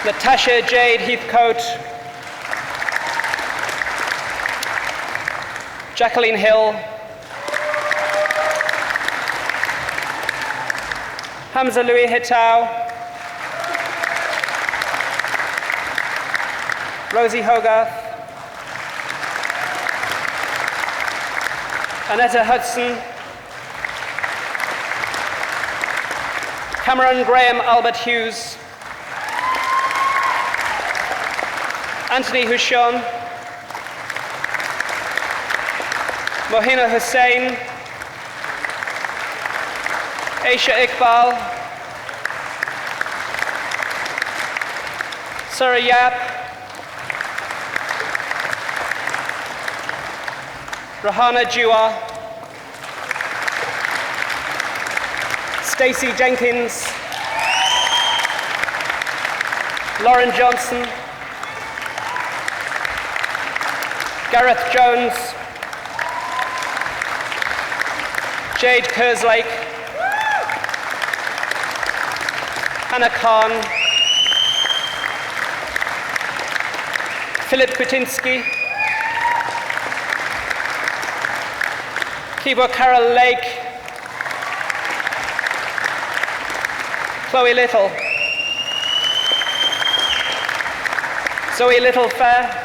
F: Natasha Jade Heathcote, Jacqueline Hill, Hamza Louis Hitau, Rosie Hogarth, Annetta Hudson, Cameron Graham Albert Hughes, Anthony Hushon, Mohina Hussain, Aisha Iqbal, Sarah Yap, Rahana Jua, Stacey Jenkins, Lauren Johnson, Gareth Jones, Jade Kerslake, Hannah Khan, Philip Kwiatkowski, Kibo Carol Lake, Chloe Little, Zoe Littlefair,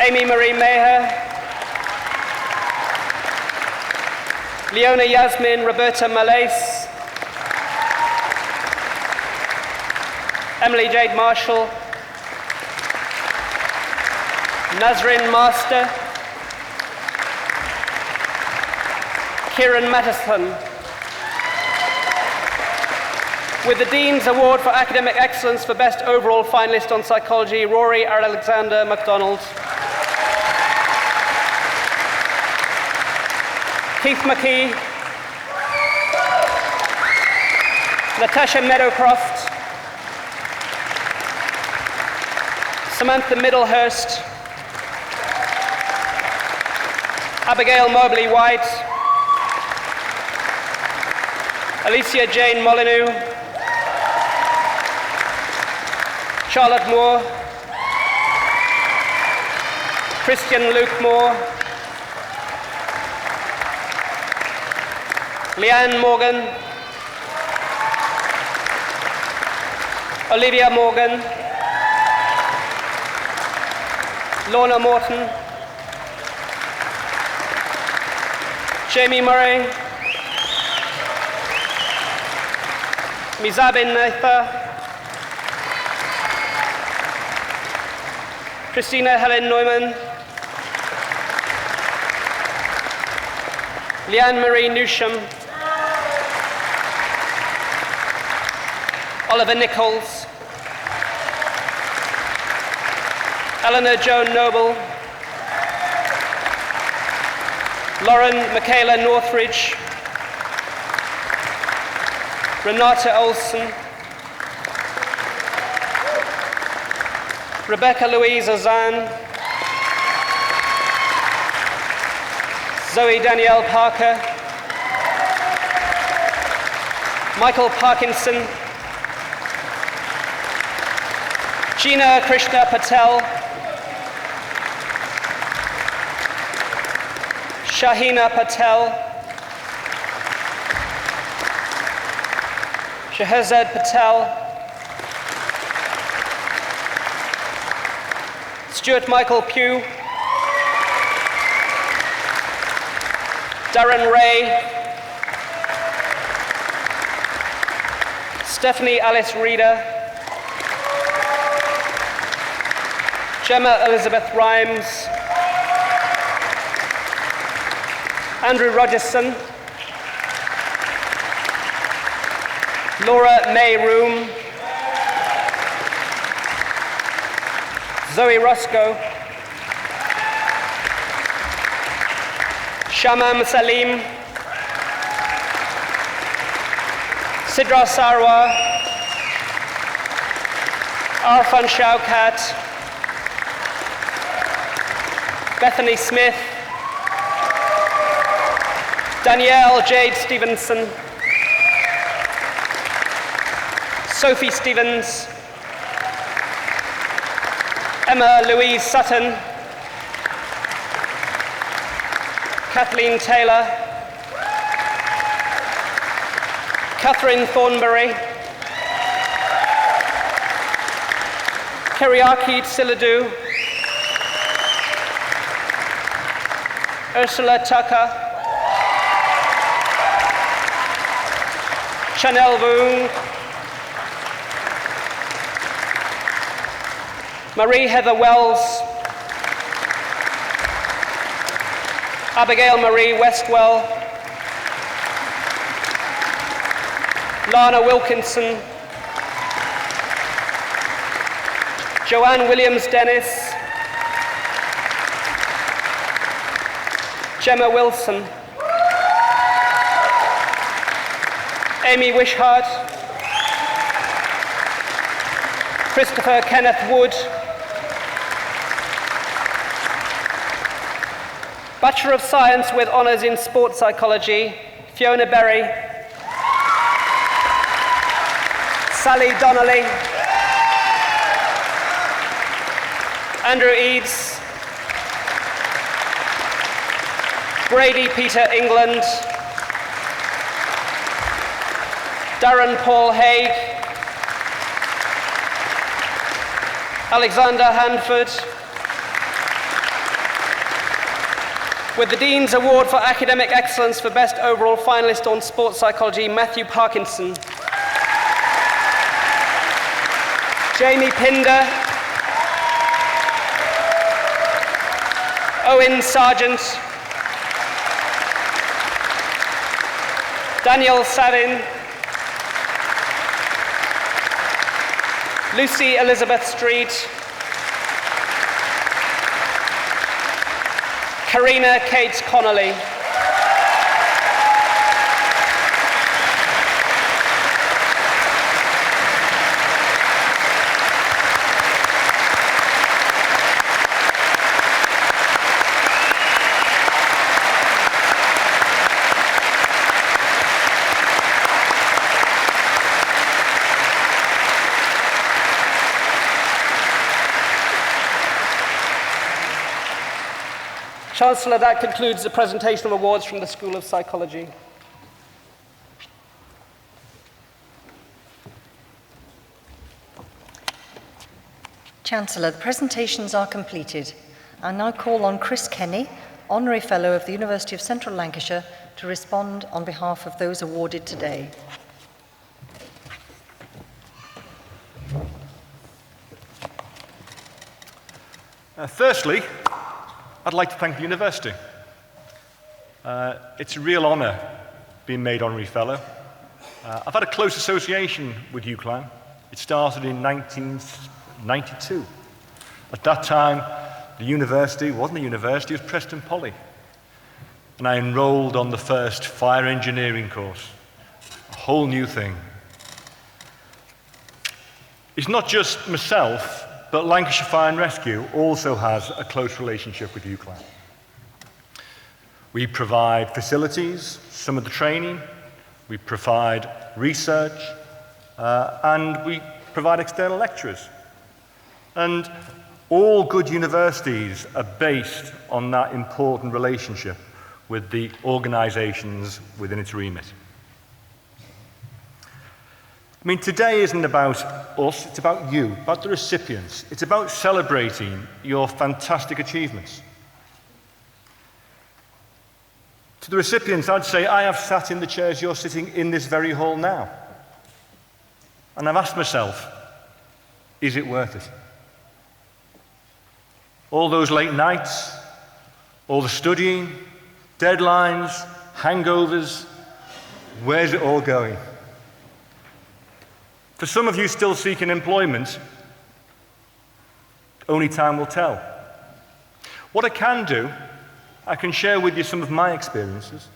F: Amy Marie Maher, Leona Yasmin Roberta Malace, Emily Jade Marshall, Nazrin Master, Kieran Mattison. With the Dean's Award for Academic Excellence for Best Overall Finalist on Psychology, Rory Alexander MacDonald. Keith McKee, Natasha Meadowcroft, Samantha Middlehurst, Abigail Mobley White, Alicia Jane Molyneux, Charlotte Moore, Christian Luke Moore, Leanne Morgan, Olivia Morgan, Lorna Morton, Jamie Murray, Mizabin Natha, Christina Helen Neumann, Leanne Marie Newsham, Oliver Nichols, Eleanor Joan Noble, Lauren Michaela Northridge, Renata Olson, Rebecca Louise Ozan, Zoe Danielle Parker, Michael Parkinson, Gina Krishna Patel, Shahina Patel, Shahzad Patel, Stuart Michael Pugh, Darren Ray, Stephanie Alice Reeder, Gemma Elizabeth Rhymes, Andrew Rogerson, Laura May Room, Zoe Roscoe, Shamam Salim, Sidra Sarwar, Arfan Shaukat, Bethany Smith, Danielle Jade Stevenson, Sophie Stevens, Emma Louise Sutton, Kathleen Taylor, Catherine Thornbury, Kyriaki Tsiladu, Ursula Tucker, Chanel Voong, Marie Heather Wells, Abigail Marie Westwell, Lana Wilkinson, Joanne Williams-Dennis, Gemma Wilson, Amy Wishart, Christopher Kenneth Wood, Bachelor of Science with Honours in Sports Psychology, Fiona Berry, Sally Donnelly, Andrew Eads, Brady Peter England, Darren Paul Haig, Alexander Hanford, with the Dean's Award for Academic Excellence for Best Overall Finalist on Sports Psychology, Matthew Parkinson, Jamie Pinder, Owen Sargent, Daniel Savin, Lucy Elizabeth Street, Karina Kate Connolly, Chancellor, that concludes the presentation of awards from the School of Psychology.
C: Chancellor, the presentations are completed. I now call on Chris Kenny, Honorary Fellow of the University of Central Lancashire, to respond on behalf of those awarded today.
G: Firstly, I'd like to thank the university. It's a real honour being made Honorary Fellow. I've had a close association with UCLan. It started in 1992. At that time, the university wasn't a university, it was Preston Poly. And I enrolled on the first fire engineering course, a whole new thing. It's not just myself, but Lancashire Fire and Rescue also has a close relationship with UCLan. We provide facilities, some of the training, we provide research, and we provide external lecturers. And all good universities are based on that important relationship with the organisations within its remit. I mean, today isn't about us, it's about you, about the recipients. It's about celebrating your fantastic achievements. To the recipients, I'd say, I have sat in the chairs you're sitting in this very hall now. And I've asked myself, is it worth it? All those late nights, all the studying, deadlines, hangovers, where's it all going? For some of you still seeking employment, Only time will tell. What I can do, I can share with you some of my experiences.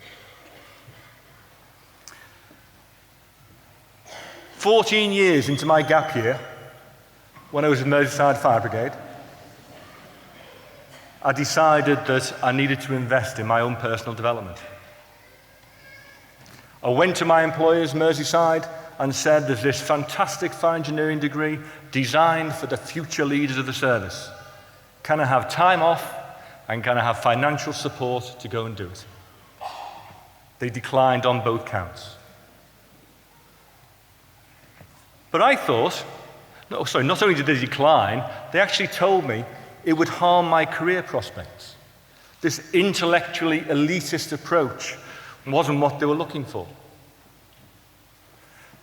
G: 14 years into my gap year, when I was in Merseyside Fire Brigade, I decided that I needed to invest in my own personal development. I went to my employers, Merseyside, and said there's this fantastic fire engineering degree designed for the future leaders of the service. Can I have time off and can I have financial support to go and do it? They declined on both counts. But I thought, not only did they decline, they actually told me it would harm my career prospects. This intellectually elitist approach wasn't what they were looking for.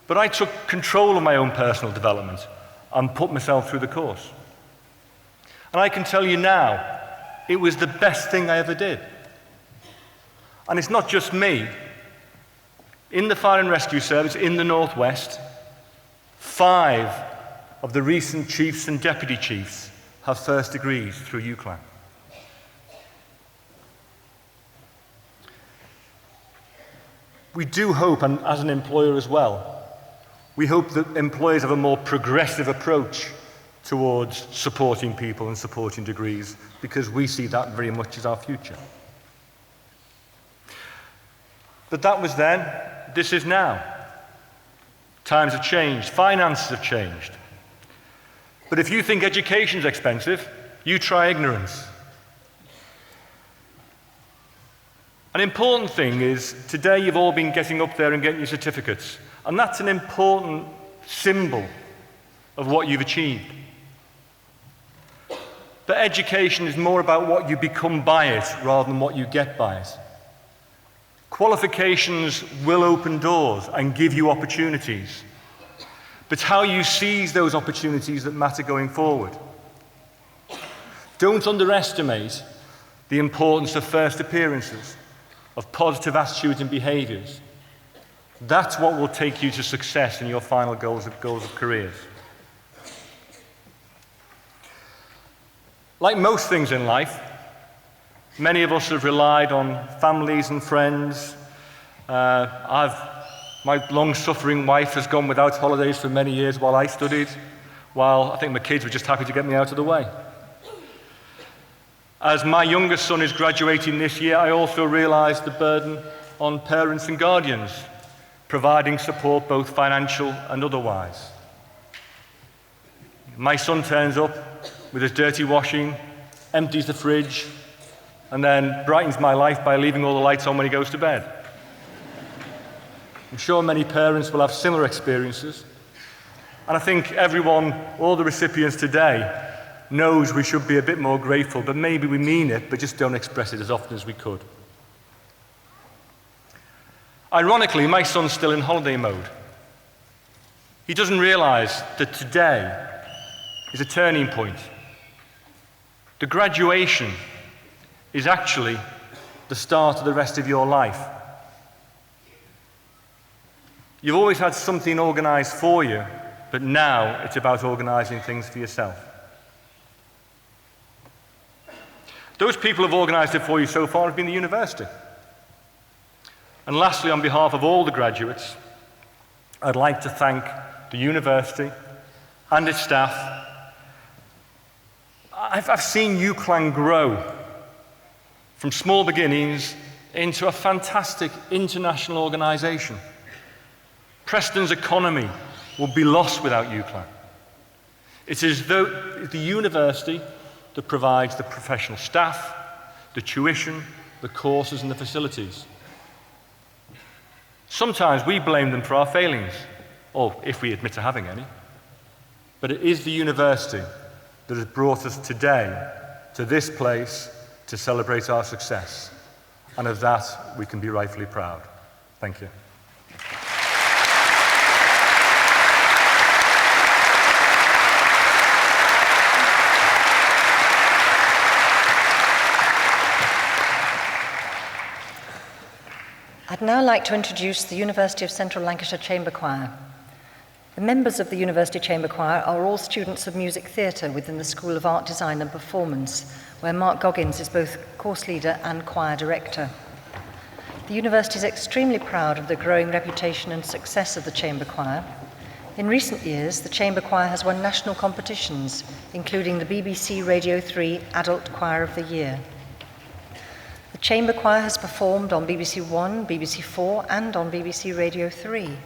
G: But I took control of my own personal development and put myself through the course. And I can tell you now, it was the best thing I ever did. And it's not just me. In the Fire and Rescue Service in the Northwest, 5 of the recent chiefs and deputy chiefs have first degrees through UCLan. We do hope, and as an employer as well, we hope that employers have a more progressive approach towards supporting people and supporting degrees, because we see that very much as our future. But that was then, this is now. Times have changed, finances have changed. But if you think education's expensive, you try ignorance. An important thing is, today you've all been getting up there and getting your certificates. And that's an important symbol of what you've achieved. But education is more about what you become by it rather than what you get by it. Qualifications will open doors and give you opportunities. But how you seize those opportunities that matter going forward. Don't underestimate the importance of first appearances, of positive attitudes and behaviours. That's what will take you to success in your final goals of careers. Like most things in life, many of us have relied on families and friends. My long-suffering wife has gone without holidays for many years while I studied, while I think my kids were just happy to get me out of the way. As my youngest son is graduating this year, I also realised the burden on parents and guardians, providing support both financial and otherwise. My son turns up with his dirty washing, empties the fridge, and then brightens my life by leaving all the lights on when he goes to bed. I'm sure many parents will have similar experiences. And I think everyone, all the recipients today, knows we should be a bit more grateful, but maybe we mean it, but just don't express it as often as we could. Ironically, my son's still in holiday mode. He doesn't realise that today is a turning point. The graduation is actually the start of the rest of your life. You've always had something organised for you, but now it's about organising things for yourself. Those people who have organised it for you so far have been the university. And lastly, on behalf of all the graduates, I'd like to thank the university and its staff. I've seen UCLan grow from small beginnings into a fantastic international organisation. Preston's economy will be lost without UCLan. It is the university that provides the professional staff, the tuition, the courses and the facilities. Sometimes we blame them for our failings, or if we admit to having any. But it is the university that has brought us today to this place to celebrate our success. And of that, we can be rightfully proud. Thank you.
C: I'd now like to introduce the University of Central Lancashire Chamber Choir. The members of the University Chamber Choir are all students of music theatre within the School of Art, Design and Performance, where Mark Goggins is both course leader and choir director. The university is extremely proud of the growing reputation and success of the Chamber Choir. In recent years, the Chamber Choir has won national competitions, including the BBC Radio 3 Adult Choir of the Year. The Chamber Choir has performed on BBC One, BBC 4 and on BBC Radio 3.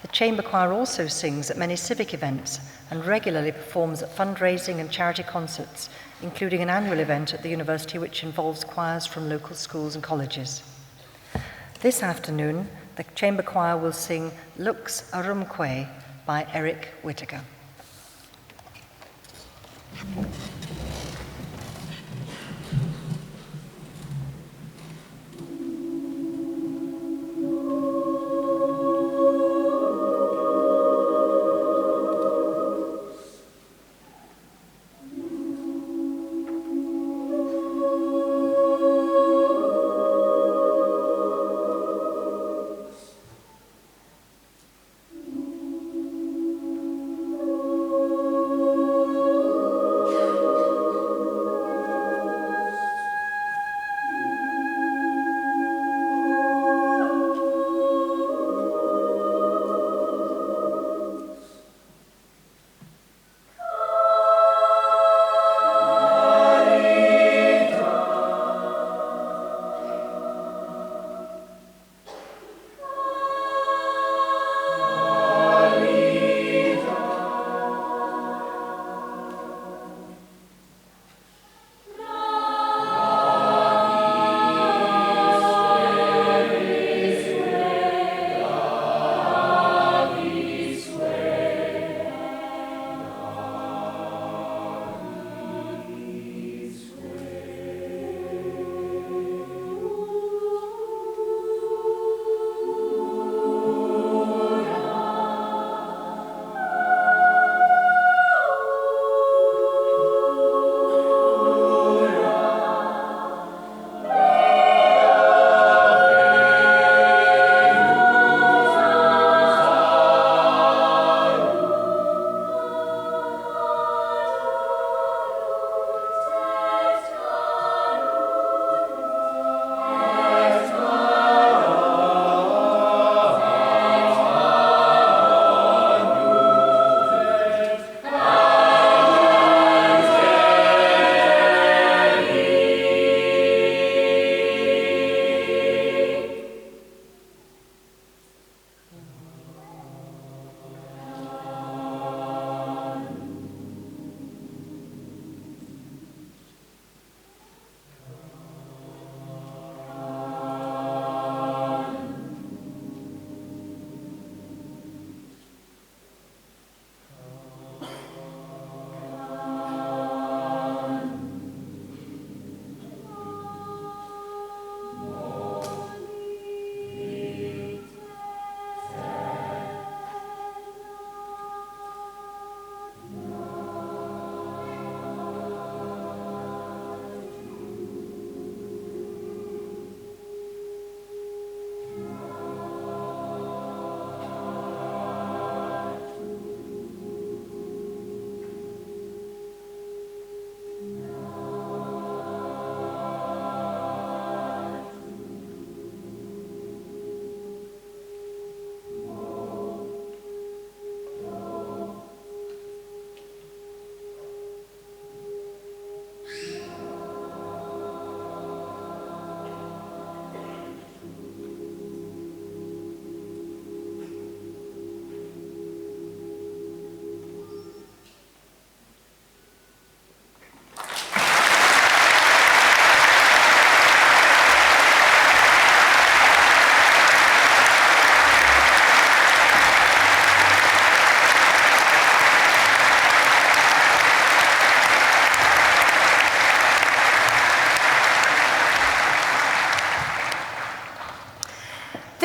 C: The Chamber Choir also sings at many civic events and regularly performs at fundraising and charity concerts, including an annual event at the university which involves choirs from local schools and colleges. This afternoon, the Chamber Choir will sing Lux Arumque by Eric Whittaker.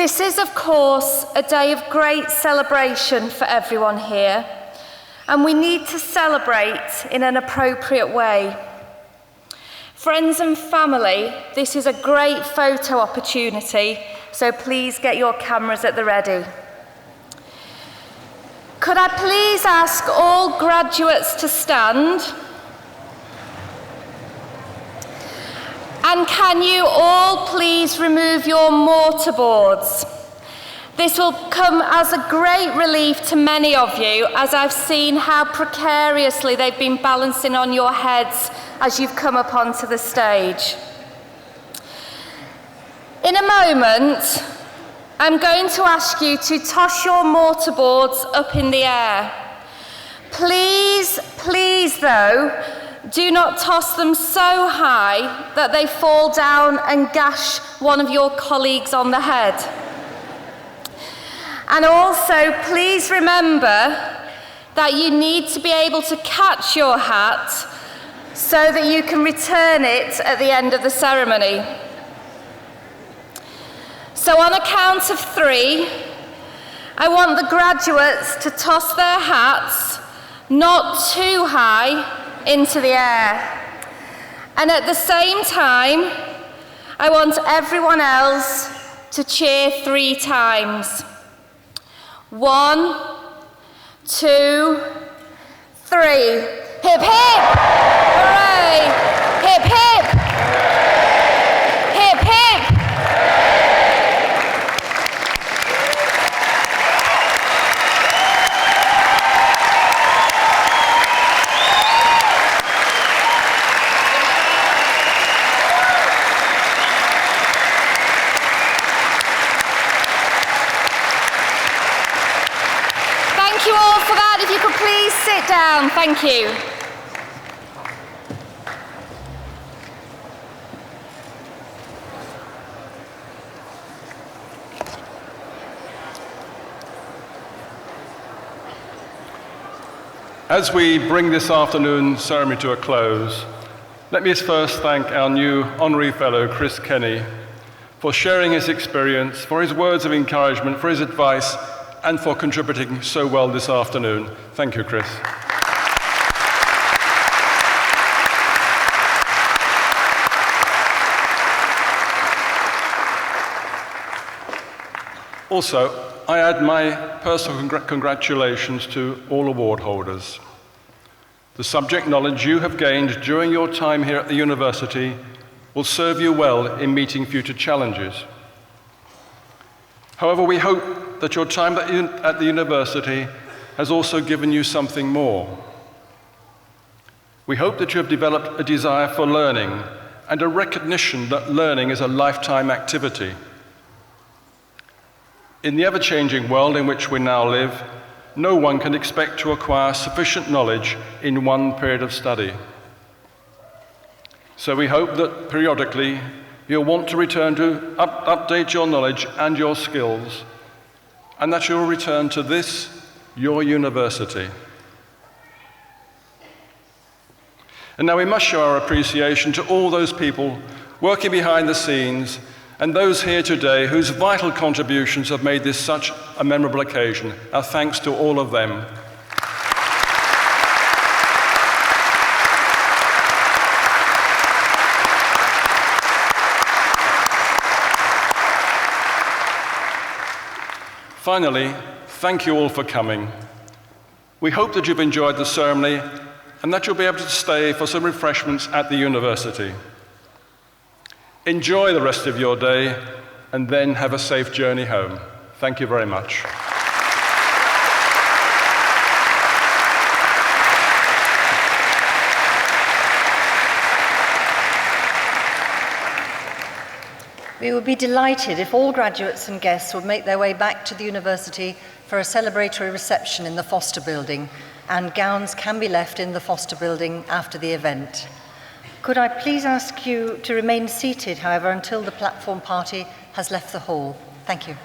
D: This is, of course, a day of great celebration for everyone here, and we need to celebrate in an appropriate way. Friends and family, this is a great photo opportunity, so please get your cameras at the ready. Could I please ask all graduates to stand? And can you all please remove your mortarboards? This will come as a great relief to many of you, as I've seen how precariously they've been balancing on your heads as you've come up onto the stage. In a moment, I'm going to ask you to toss your mortarboards up in the air. Please, please though, do not toss them so high that they fall down and gash one of your colleagues on the head. And also, please remember that you need to be able to catch your hat so that you can return it at the end of the ceremony. So on a count of 3, I want the graduates to toss their hats not too high into the air. And at the same time, I want everyone else to cheer 3 times. 1, 2, 3. Hip, hip! Hooray! Hip, hip! Hip, hip! Thank you all for that. If you could please sit down. Thank you.
A: As we bring this afternoon's ceremony to a close, let me first thank our new Honorary Fellow, Chris Kenny, for sharing his experience, for his words of encouragement, for his advice, and for contributing so well this afternoon. Thank you, Chris. Also, I add my personal congratulations to all award holders. The subject knowledge you have gained during your time here at the university will serve you well in meeting future challenges. However, we hope that your time at the university has also given you something more. We hope that you have developed a desire for learning and a recognition that learning is a lifetime activity. In the ever-changing world in which we now live, no one can expect to acquire sufficient knowledge in one period of study. So we hope that periodically you'll want to return to update your knowledge and your skills, and that you'll return to this, your university. And now we must show our appreciation to all those people working behind the scenes and those here today whose vital contributions have made this such a memorable occasion. Our thanks to all of them. Finally, thank you all for coming. We hope that you've enjoyed the ceremony and that you'll be able to stay for some refreshments at the university. Enjoy the rest of your day and then have a safe journey home. Thank you very much.
C: We would be delighted if all graduates and guests would make their way back to the university for a celebratory reception in the Foster Building, and gowns can be left in the Foster Building after the event. Could I please ask you to remain seated, however, until the platform party has left the hall? Thank you.